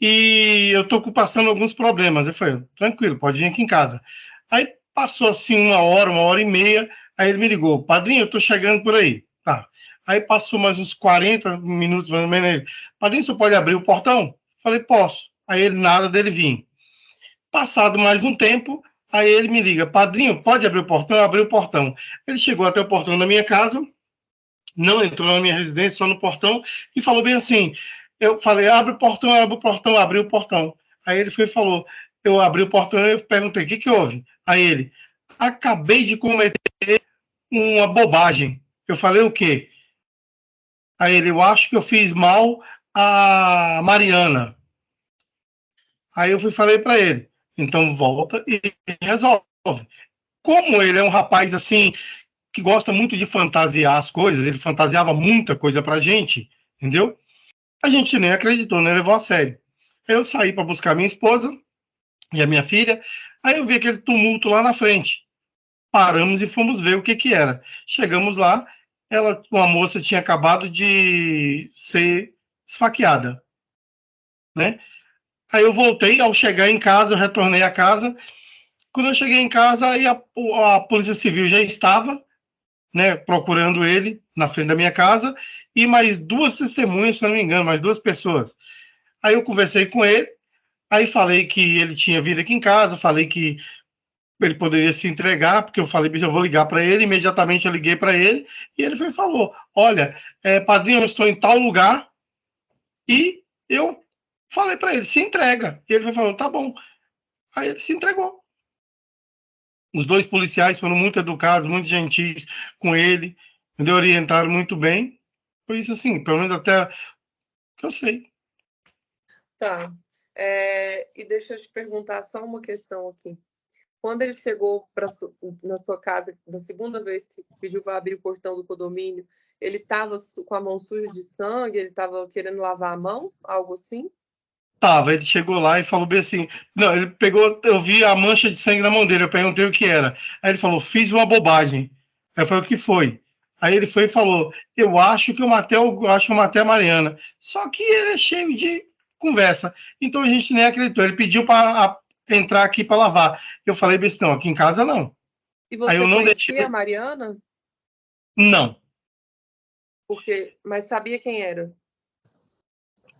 e eu estou passando alguns problemas. Eu falei, tranquilo, pode vir aqui em casa. Aí passou assim uma hora e meia, aí ele me ligou: padrinho, eu estou chegando por aí. Tá. Aí passou mais uns 40 minutos, mais ou menos. Ele, padrinho, você pode abrir o portão? Falei, posso. Aí ele, nada dele vir. Passado mais um tempo, aí ele me liga: padrinho, pode abrir o portão? Eu abri o portão. Ele chegou até o portão da minha casa, não entrou na minha residência, só no portão, e falou bem assim. Eu falei, abre o portão, abriu o portão. Aí ele foi e falou, eu abri o portão e eu perguntei, o que houve? Aí ele, acabei de cometer uma bobagem. Eu falei, o quê? Aí ele, eu acho que eu fiz mal a Mariana. Aí eu falei para ele, então volta e resolve. Como ele é um rapaz assim, que gosta muito de fantasiar as coisas, ele fantasiava muita coisa pra gente, entendeu? A gente nem acreditou, nem levou a sério. Aí eu saí para buscar minha esposa e a minha filha, aí eu vi aquele tumulto lá na frente. Paramos e fomos ver o que que era. Chegamos lá, uma moça tinha acabado de ser esfaqueada, né? Aí eu voltei, ao chegar em casa, eu retornei à casa. Quando eu cheguei em casa, aí a Polícia Civil já estava, né, procurando ele na frente da minha casa, e mais 2 testemunhas, se não me engano, mais 2 pessoas. Aí eu conversei com ele, aí falei que ele tinha vindo aqui em casa, falei que ele poderia se entregar, porque eu falei, eu vou ligar para ele, imediatamente eu liguei para ele, e ele falou, olha, padrinho, eu estou em tal lugar, e eu falei para ele, se entrega. E ele falou, tá bom. Aí ele se entregou. Os 2 policiais foram muito educados, muito gentis com ele, me orientaram muito bem. Foi isso assim, pelo menos até que eu sei. Tá. E deixa eu te perguntar só uma questão aqui. Quando ele chegou na sua casa, da segunda vez que pediu para abrir o portão do condomínio, ele estava com a mão suja de sangue? Ele estava querendo lavar a mão? Algo assim? Tava, ele chegou lá e falou bem assim, não, ele pegou, eu vi a mancha de sangue na mão dele, eu perguntei o que era. Aí ele falou, fiz uma bobagem. Aí eu falei, o que foi? Aí ele foi e falou, eu acho que eu matei a Mariana. Só que ele é cheio de conversa. Então a gente nem acreditou. Ele pediu para entrar aqui para lavar. Eu falei bem assim, não, aqui em casa não. E você Aí eu não conhecia deixei... a Mariana? Não. Mas sabia quem era?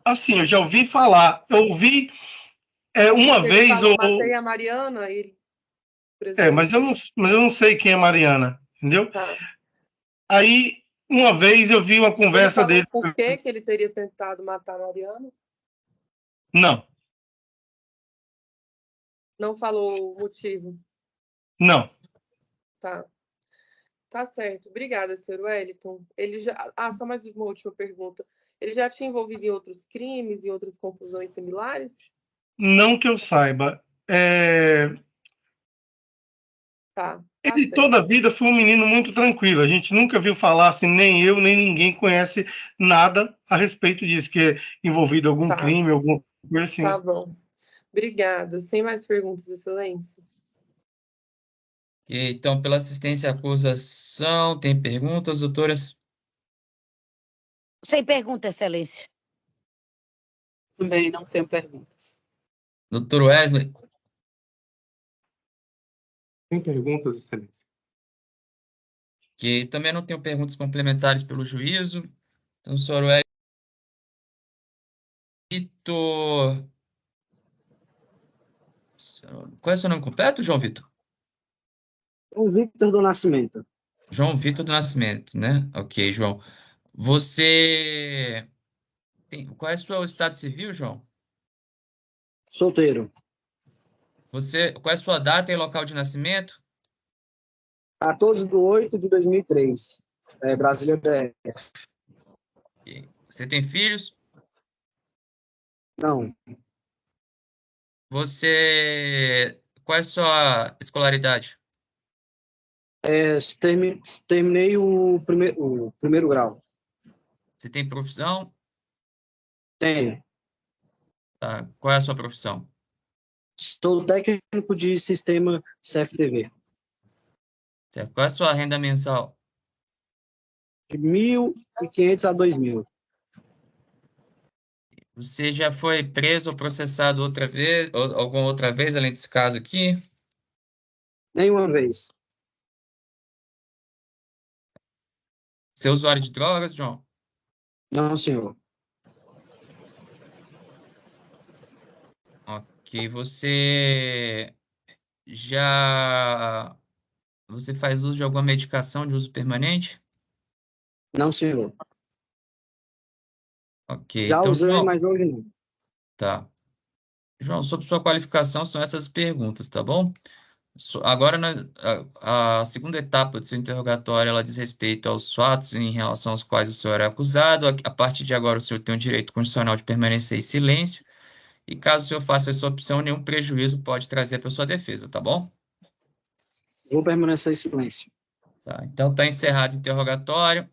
Assim, eu já ouvi falar. Eu ouvi uma Ele vez... falou, matei a Mariana, mas eu não sei quem é Mariana, entendeu? Tá. Aí, uma vez eu vi uma conversa dele... Por que ele teria tentado matar a Mariana? Não. Não falou o motivo? Não. Tá. Tá certo. Obrigada, senhor Wellington. Só mais uma última pergunta. Ele já tinha envolvido em outros crimes, em outras confusões similares? Não que eu saiba. Tá. Ele toda a vida foi um menino muito tranquilo. A gente nunca viu falar assim, nem eu, nem ninguém conhece nada a respeito disso, que é envolvido em algum crime, alguma coisa assim. Tá bom. Obrigada. Sem mais perguntas, Excelência. Então, pela assistência à acusação, tem perguntas, doutoras? Sem pergunta, Excelência. Também não tenho perguntas. Doutor Wesley? Sem perguntas, Excelência. Também não tenho perguntas complementares pelo juízo. Então, senhor Wesley. Vitor... Qual é o seu nome completo, João Vitor? João Vitor do Nascimento. João Vitor do Nascimento, né? Ok, João. Você qual é o seu estado civil, João? Solteiro. Qual é a sua data e local de nascimento? 14/8/2003. Brasília DF. Você tem filhos? Não. Qual é a sua escolaridade? Terminei o primeiro grau. Você tem profissão? Tenho. Tá. Qual é a sua profissão? Sou técnico de sistema CFTV. Certo. Qual é a sua renda mensal? De 1.500 a 2.000. Você já foi preso ou processado outra vez, ou alguma outra vez, além desse caso aqui? Nenhuma vez. Você é usuário de drogas, João? Não, senhor. Ok. Você faz uso de alguma medicação de uso permanente? Não, senhor. Ok. Já então, usei, João, mas hoje não. Tá. João, sobre sua qualificação, são essas perguntas, tá bom? Agora, a segunda etapa do seu interrogatório, ela diz respeito aos fatos em relação aos quais o senhor é acusado. A partir de agora, o senhor tem o direito constitucional de permanecer em silêncio. E caso o senhor faça essa opção, nenhum prejuízo pode trazer para sua defesa, tá bom? Vou permanecer em silêncio. Tá. Então, está encerrado o interrogatório.